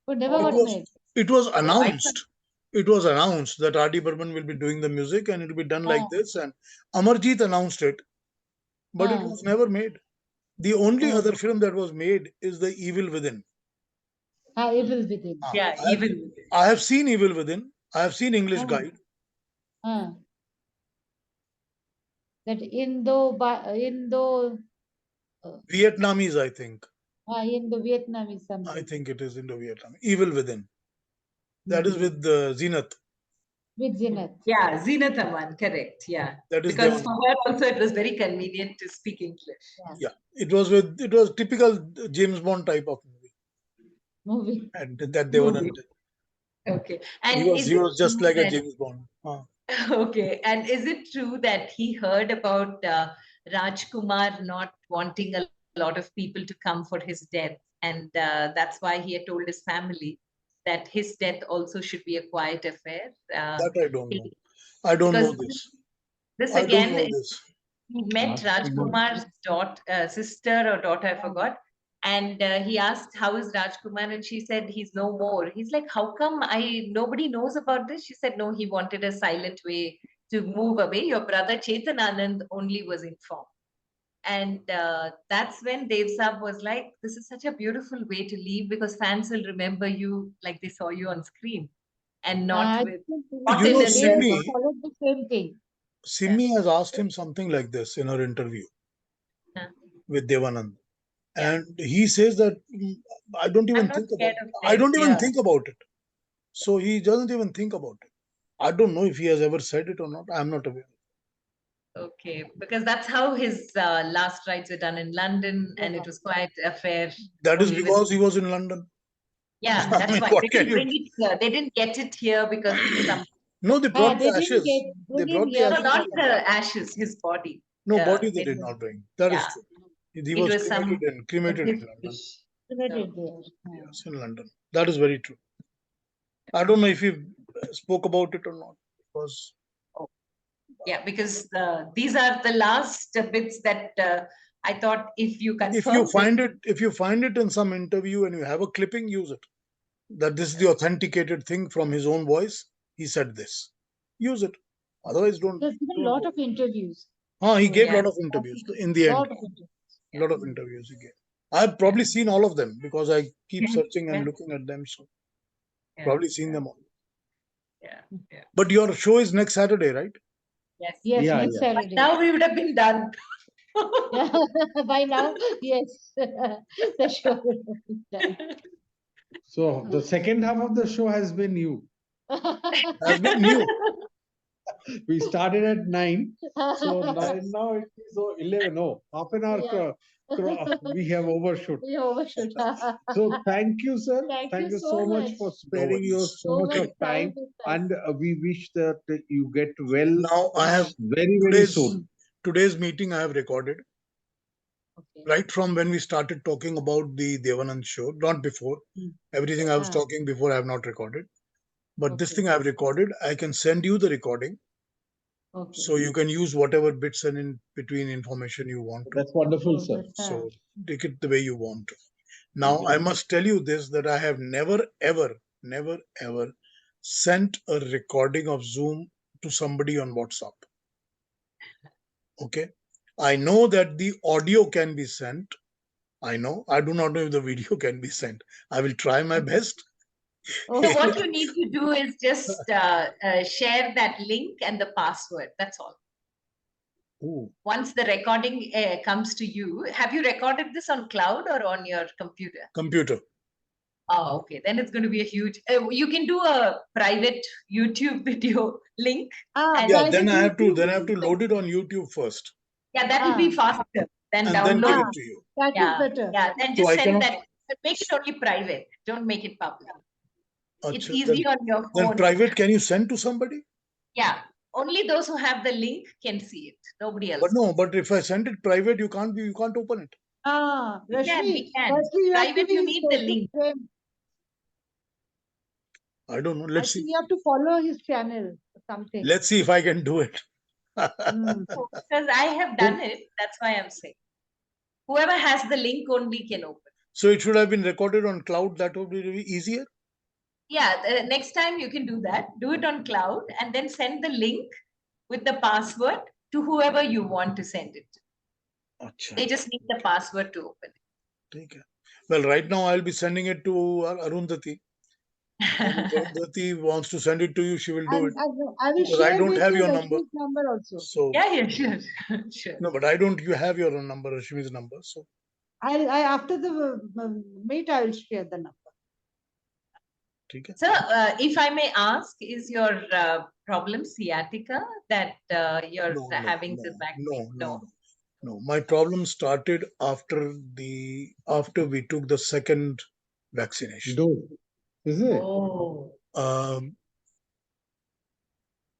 but never It got was. made. It was I thought, announced. It was announced that R.D. Burman will be doing the music and it will be done like Ah, this. And Amarjeet announced it, but it ah, was never made. The only oh. other film that was made is The Evil Within. Evil Within. Ah, yeah, I have, even I have seen Evil Within. I have seen English Ah, Guide. ah. That Indo, Vietnamese, I think. Indo Vietnamese I something. think it is Indo-Vietnam. Evil Within. That is with Zenith. with Zenith. Yeah, Zinat Aman, correct. Yeah. That is Because Dev for Anand. her also it was very convenient to speak English. Yeah, it was typical James Bond type of Movie. and that Dev Anand did. Okay. He And was is he it was just true like a that James Bond. okay? And is it true that he heard about Rajkumar not wanting a lot of people to come for his death, and that's why he had told his family that his death also should be a quiet affair? That I don't know. He- I don't know because this. this I don't again, know this. he met Rajkumar. Rajkumar's sister or daughter, I forgot. And he asked, "How is Rajkumar?" And she said, "He's no more." He's like, "How come nobody knows about this?" She said, "No, he wanted a silent way to move away. Your brother Chetan Anand only was informed." And that's when Dev Saab was like, "This is such a beautiful way to leave because fans will remember you like they saw you on screen and not I with think not You in know, a they also Simi, followed the same thing. Simi has asked him something like this in her interview Yeah. with Dev Anand. Yeah. And he says that I don't I'm even not think about scared it. of I death. don't even Yeah. think about it. So he doesn't even think about it. I don't know if he has ever said it or not. I'm not aware. Okay, because that's how his last rites were done in London, and it was quite a fair. That is Only with because he was in London. yeah, I that's mean, why what they can didn't you? bring it here. They didn't get it here because some No, they brought They the didn't ashes. They bring brought in the here no, ashes. not because the ashes, his body. No, body they They did didn't. not bring. That is Yeah, true. He it was was some cremated in his London. wish. cremated So, there. Yes, in London. That is very true. I don't know if he spoke about it or not. Because oh, yeah, because these are the last bits that I thought if you if you confirm, find it in some interview and you have a clipping, use it. That this is the authenticated thing from his own voice. He said this. Use it. Otherwise, don't. There's been a don't lot go. of interviews. He gave a yeah, lot of interviews. In the end, Lot of interviews. a lot of interviews he gave. I've probably seen all of them because I keep searching and yeah, looking at them. So yeah, probably seen yeah, them all. yeah, yeah. But your show is next Saturday, right? Yes. Yes, Yeah, next yeah. But Saturday. now we would have been done. Yeah, by now, yes. The show will be done. So the second half of the show has been you. Has been new. We started at 9, so now it is 11. Oh, half an hour Yeah. we have overshoot. We overshoot. So thank you, sir. Thank you you so so much much. for No sparing your worries. so much of time, with us. and we wish that you get well Now I have very soon. today's meeting I have recorded Okay. right from when we started talking about the Dev Anand show, not before. Everything I was talking before I have not recorded. But this Okay. thing I have recorded, I can send you the recording. Okay. So you can use whatever bits and in between information you want to. That's wonderful, Oh, sir. that's So take it the way you want to. Now I must tell you this that I have never ever sent a recording of Zoom to somebody on WhatsApp. Okay. I know that the audio can be sent. I know. I do not know if the video can be sent. I will try my best. So what you need to do is just share that link and the password. That's all. Ooh. Once the recording comes to you, have you recorded this on cloud or on your computer? Computer. Oh, okay. Then it's going to be a huge. You can do a private YouTube video link. And Yeah, private then I have to YouTube. load it on YouTube first yeah, that will be faster than and then give downloading. it to you. That is Yeah, better. yeah. Then So just I send cannot. that. Make it only private. Don't make it public. It's Achha, easy on your then phone. private can you send to somebody? Yeah, only those who have the link can see it. Nobody else. But no, but if I send it private, you can't open it. Rashmi, We can. firstly you have to Private, be you his need the Facebook link. friend. I don't know. I Let's think see. you have to follow his channel or something. Let's see if I can do it. Because I have done it. That's why I'm saying. Whoever has the link only can open. So it should have been recorded on cloud. That would be easier. Yeah, the next time you can do that. Do it on cloud and then send the link with the password to whoever you want to send it. Achha. They just need the password to open Okay. Well, right now I'll be sending it to Arundhati. And if it. Arundhati wants to send it to you, she will do it. I will Because I share don't with have you your number. Rashmi's number also. So yeah, sure. Sure. no, but I don't. You have your own number, Rashmi's number. So After the meet, I will share the number. okay. So, if I may ask, is your problem, sciatica, that you're No, no, having no, this back no, pain? no, No. no. No, my problem started after we took the second vaccination. Do. Is it? Oh, Um,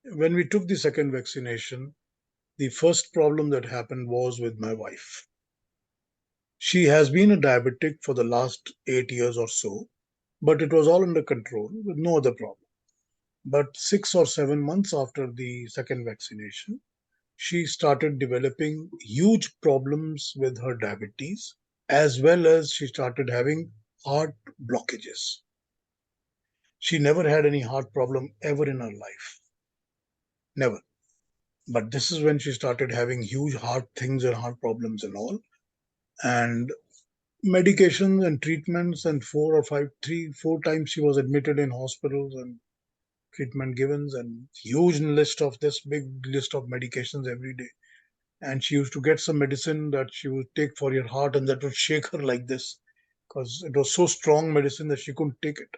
when we took the second vaccination, the first problem that happened was with my wife. She has been a diabetic for the last 8 years or so, but it was all under control with no other problem. But 6 or 7 months after the second vaccination, she started developing huge problems with her diabetes, as well as she started having heart blockages. She never had any heart problem ever in her life. Never. But this is when she started having huge heart things and heart problems and all. And medications and treatments, and 4 times she was admitted in hospitals and treatment given, and huge list of this big list of medications every day. And she used to get some medicine that she would take for your heart, and that would shake her like this because it was so strong medicine that she couldn't take it.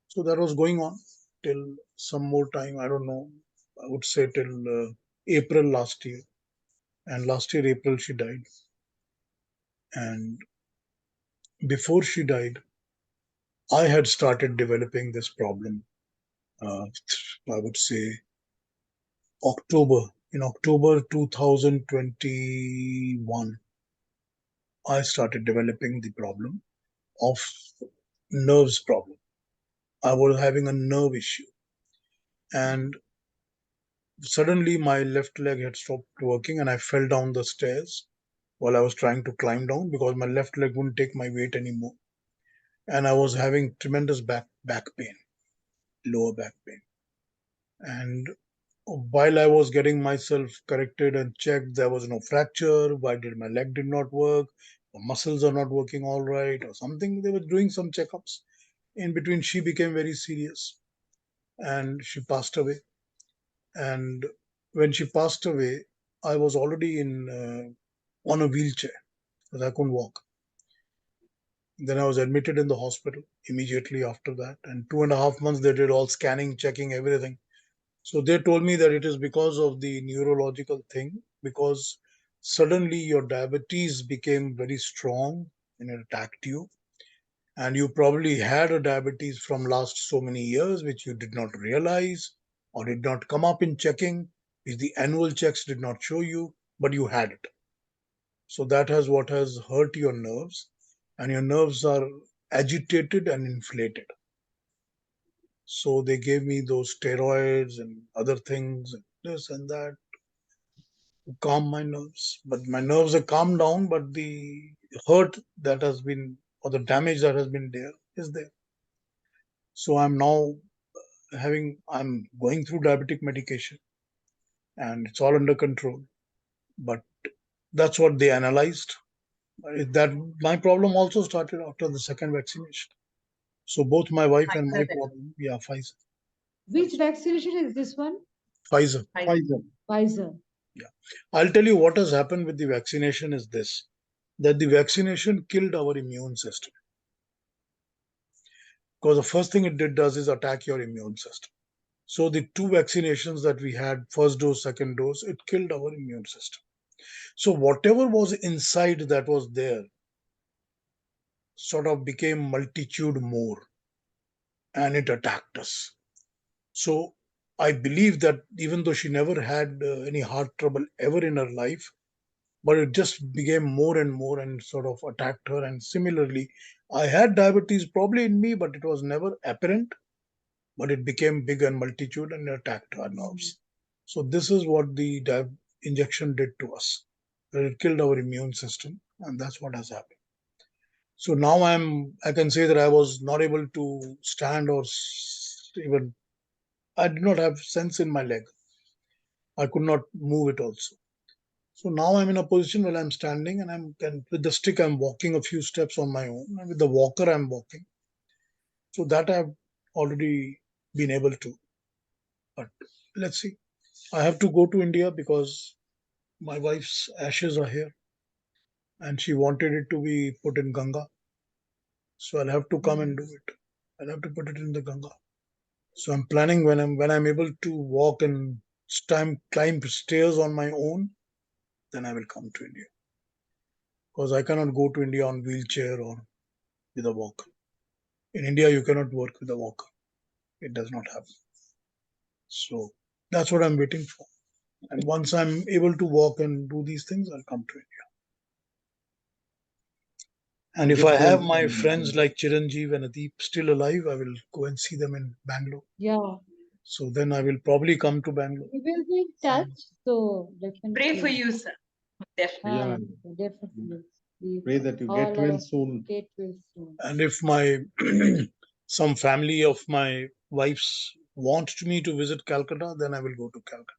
So that was going on till some more time. I don't know. I would say till April last year. And last year, April, she died. And before she died, I had started developing this problem. Uh, I would say October. In October 2021, I started developing the problem of nerves problem. I was having a nerve issue, and suddenly my left leg had stopped working, and I fell down the stairs while I was trying to climb down because my left leg wouldn't take my weight anymore, and I was having tremendous back pain, lower back pain. And while I was getting myself corrected and checked, there was no fracture. Why did my leg did not work? The muscles are not working all right, or something. They were doing some checkups. In between, she became very serious, and she passed away. And when she passed away, I was already in on a wheelchair because I couldn't walk. Then I was admitted in the hospital immediately after that, and 2.5 months they did all scanning, checking everything. So they told me that it is because of the neurological thing, because suddenly your diabetes became very strong and it attacked you, and you probably had a diabetes from last so many years which you did not realize or did not come up in checking, which the annual checks did not show you, but you had it. So that has what has hurt your nerves, and your nerves are agitated and inflated. So they gave me those steroids and other things, and this and that, to calm my nerves. But my nerves are calmed down, but the hurt that has been, or the damage that has been there, is there. So I'm going through diabetic medication, and it's all under control. But that's what they analyzed. That my problem also started after the second vaccination. So both my wife and my Pfizer then. problem, yeah, Pfizer. Which vaccination is this one? Pfizer. Pfizer. Pfizer. Pfizer. Yeah. I'll tell you what has happened with the vaccination is this, that the vaccination killed our immune system. Because the first thing it does is attack your immune system. So the two vaccinations that we had, first dose, second dose, it killed our immune system. So whatever was inside that was there sort of became multitude more, and it attacked us. So I believe that even though she never had any heart trouble ever in her life, but it just became more and more and sort of attacked her. And similarly, I had diabetes probably in me, but it was never apparent, but it became big and multitude and attacked our nerves. So this is what the injection did to us. It killed our immune system, and that's what has happened. So now I can say that I was not able to stand or even, I did not have sense in my leg. I could not move it also. So now I'm in a position where I'm standing, and with the stick I'm walking a few steps on my own, and with the walker I'm walking. So that I've already been able to. But let's see. I have to go to India because my wife's ashes are here, and she wanted it to be put in Ganga. So I'll have to come and do it. I'll have to put it in the Ganga. So I'm planning when I'm able to walk and climb stairs on my own, then I will come to India. Because I cannot go to India on wheelchair or with a walker. In India, you cannot work with a walker. It does not happen. So that's what I'm waiting for. And once I'm able to walk and do these things, I'll come to India. And if I Get have well my soon. friends like Chiranjeev and Adeep still alive, I will go and see them in Bangalore. Yeah, So then I will probably come to Bangalore. we will be in touch. So definitely. Pray for you, sir. Definitely. Ah, Yeah. definitely. We Pray that you all get well are soon. get well soon. And if my some family of my wife's want me to visit Calcutta, then I will go to Calcutta.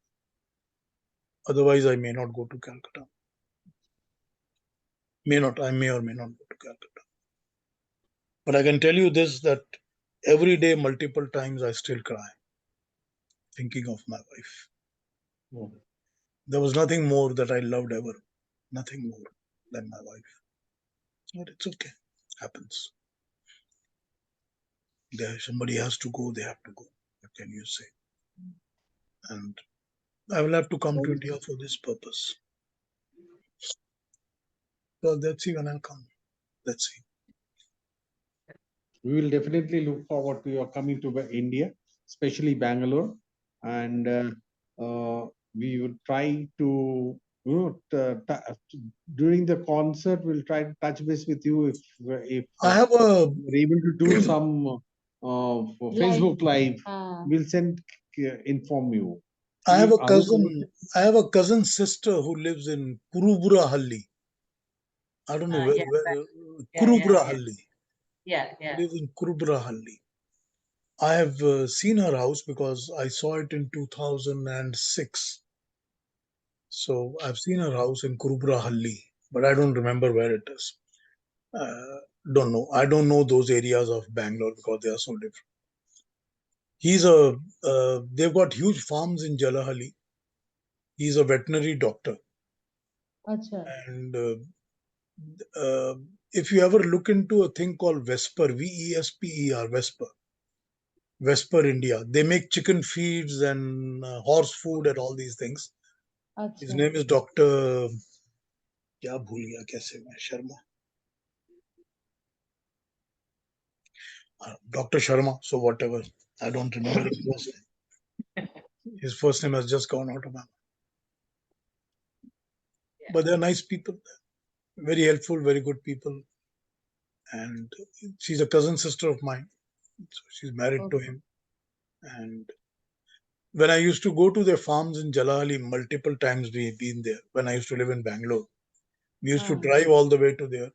Otherwise, I may not go to Calcutta. I may or may not go to Calcutta. But I can tell you this, that every day, multiple times, I still cry, thinking of my wife. Oh. There was nothing more that I loved ever, nothing more than my wife. But it's okay, happens. Somebody has to go, they have to go. What can you say? And I will have to come to India for this purpose. Well, let's see when I'll come. Let's see. We will definitely look forward to your coming to India, especially Bangalore, and we would try to, during the concert, we'll try to touch base with you if I have a we're able to do some for Facebook Live. Ah, We'll inform you. I have a Are we cousin. I have a cousin sister who lives in Kuruburahalli. I don't know where. Yeah, Kuruburahalli. yeah. Lives in Kuruburahalli. I have seen her house because I saw it in 2006. So I've seen her house in Kuruburahalli, but I don't remember where it is. Don't know. I don't know those areas of Bangalore because they are so different. They've got huge farms in Jalahalli. He's a veterinary doctor. acha. And uh, if you ever look into a thing called Vesper, Vesper, Vesper India, they make chicken feeds and horse food and all these things. His Acha. name is Dr. क्या भूल गया कैसे मैं Sharma. Dr. Sharma, so whatever. I don't remember his first name. His first name has just gone out of my mind. But they're nice people, very helpful, very good people. And she's a cousin sister of mine. So she's married to him. And when I used to go to their farms in Jalali, multiple times we've been there. When I used to live in Bangalore, we used to drive all the way to there.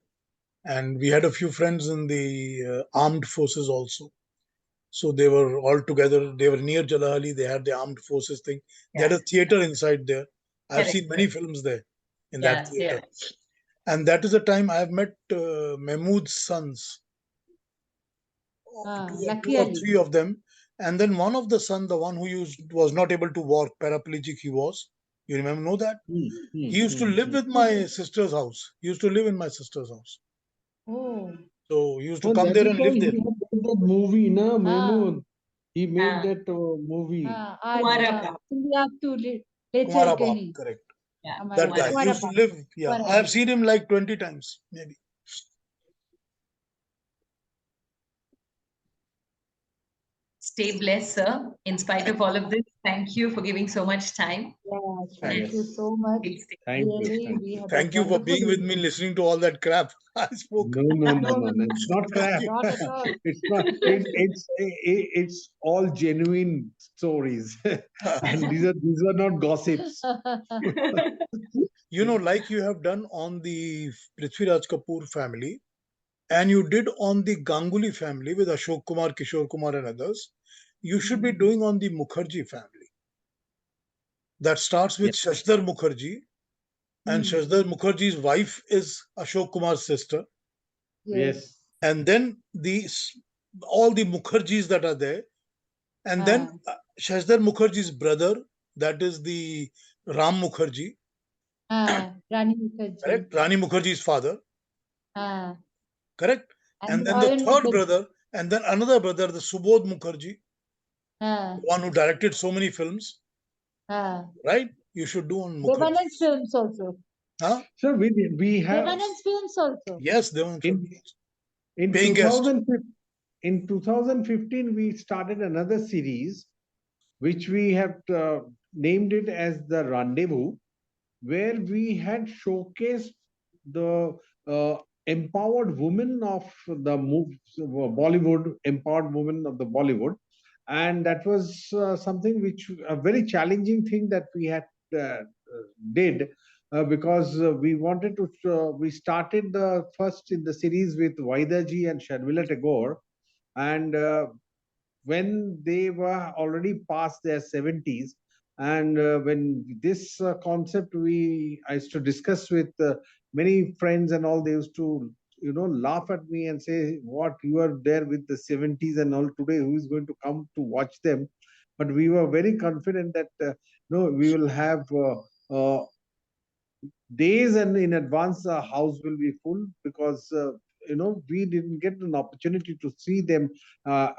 And we had a few friends in the armed forces also. So they were all together. They were near Jalali. They had the armed forces thing. They had a theater inside there. I've seen many films there in that theater. And that is the time I've met Mahmood's sons, two or three of them. And then one of the son, the one who was not able to walk, paraplegic he was. You remember, know that? He used to live with my sister's house. He used to live in my sister's house. Oh. So he used to come there and live there. He had made that movie, na Mahmood. He made that movie. Kumara Baap, correct. That guy. He used to live, I have seen him like 20 times, maybe. Stay blessed, sir. In spite of all of this, thank you for giving so much time. Thank you so much. Thank you for being with me, listening to all that crap I spoke. No. It's not crap. Not at all. It's not. It's all genuine stories, and these are not gossips. You know, like you have done on the Prithviraj Kapoor family, and you did on the Ganguly family with Ashok Kumar, Kishore Kumar, and others, you should be doing on the Mukherjee family. That starts with Shashdhar Mukherjee, and Shashdhar Mukherjee's wife is Ashok Kumar's sister. Yes. And then all the Mukherjees that are there, and then Shashdhar Mukherjee's brother, that is the Ram Mukherjee. Rani Mukherjee. Correct? Rani Mukherjee's father. Correct? And then the third brother, and then another brother, the Subodh Mukherjee. Ah, one who directed so many films, ah. right? You should do on Dev Mukherjee. Anand's films also. Huh? So we Dev have Anand's films also. Yes, Dev Anand in films. in Paying guest. 2015 in 2015 we started another series which we have named it as the Rendezvous, where we had showcased the empowered women of the Bollywood, empowered women of the Bollywood, and that was something which a very challenging thing that we had did because we wanted to. We started the first in the series with Vaidaji and Sharmila Tagore, and when they were already past their 70s, and when this concept I used to discuss with many friends and all, they used to laugh at me and say, what, you are there with the 70s and all, today who is going to come to watch them? But we were very confident that no, we will have days and in advance the house will be full, because we didn't get an opportunity to see them uh,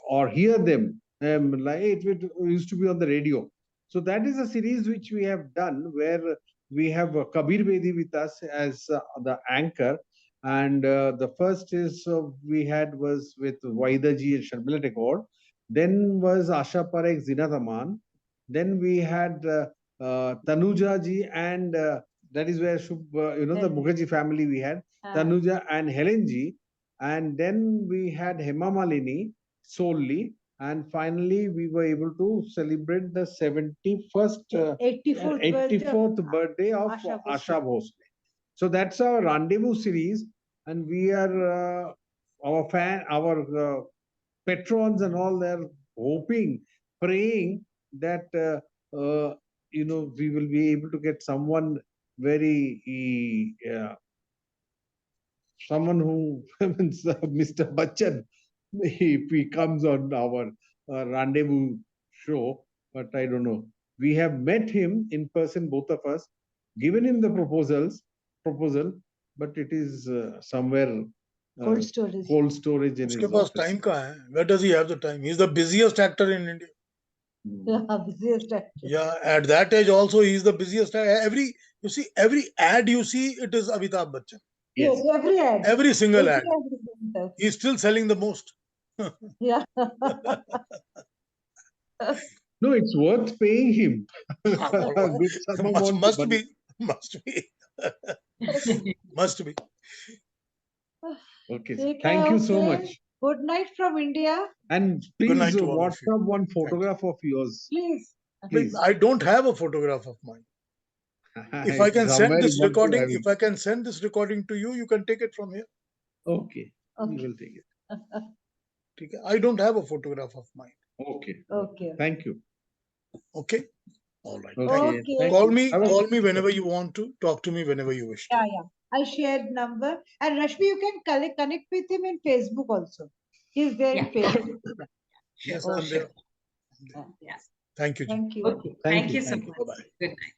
or hear them, like it used to be on the radio. So that is a series which we have done, where we have Kabir Bedi with us as the anchor, and the first is we had was with Vaidaji and Sharmila Tagore, then was Asha Parekh, Zinat Aman, then we had Tanuja ji, and that is where the Mukherjee family we had, Tanuja and Helen ji, and then we had Hema Malini solely, and finally we were able to celebrate the 84th birthday of Asha Bhosle. So that's our Rendezvous series, and we are our patrons and all, they're hoping, praying that we will be able to get someone very someone who means Mr. Bachchan, if he comes on our Rendezvous show. But I don't know. We have met him in person, both of us, given him the proposal, but it is somewhere Cold storage. cold storage in Uske his paas office. time kahan hai? Where does he have the time? He's the busiest actor in India. Yeah, busiest actor. Yeah, at that age also he's the busiest. Every ad you see, it is Amitabh Bachchan. Yes, every ad. Every single ad. Every ad. He's still selling the most. Yeah. No, it's worth paying him All a right. good sum amount of Must money. be. Must be. Must be. Okay, Take thank care, you so okay. much. Good night from India. And Good night please to all of you. WhatsApp one Thank you. photograph of yours. Please. Please. I don't have a photograph of mine. If I can Somewhere send this you want to recording, have it. if I can send this recording to you, you can take it from here. Okay, we Okay. will take it. Okay? I don't have a photograph of mine. Okay. Okay. Thank you. Okay? All right. Okay. Thank you. Okay. Thank Call you. me, Have a- call me whenever you want to. Talk to me whenever you wish to. Yeah, yeah. I shared number. And Rashmi, you can connect with him in Facebook also. He's there in Yeah. Facebook. Yes, Oh, I'm there. Yes. Thank you, Ji. Thank you. Okay. Thank Thank you. you so Thank you. much. Bye-bye. Good night.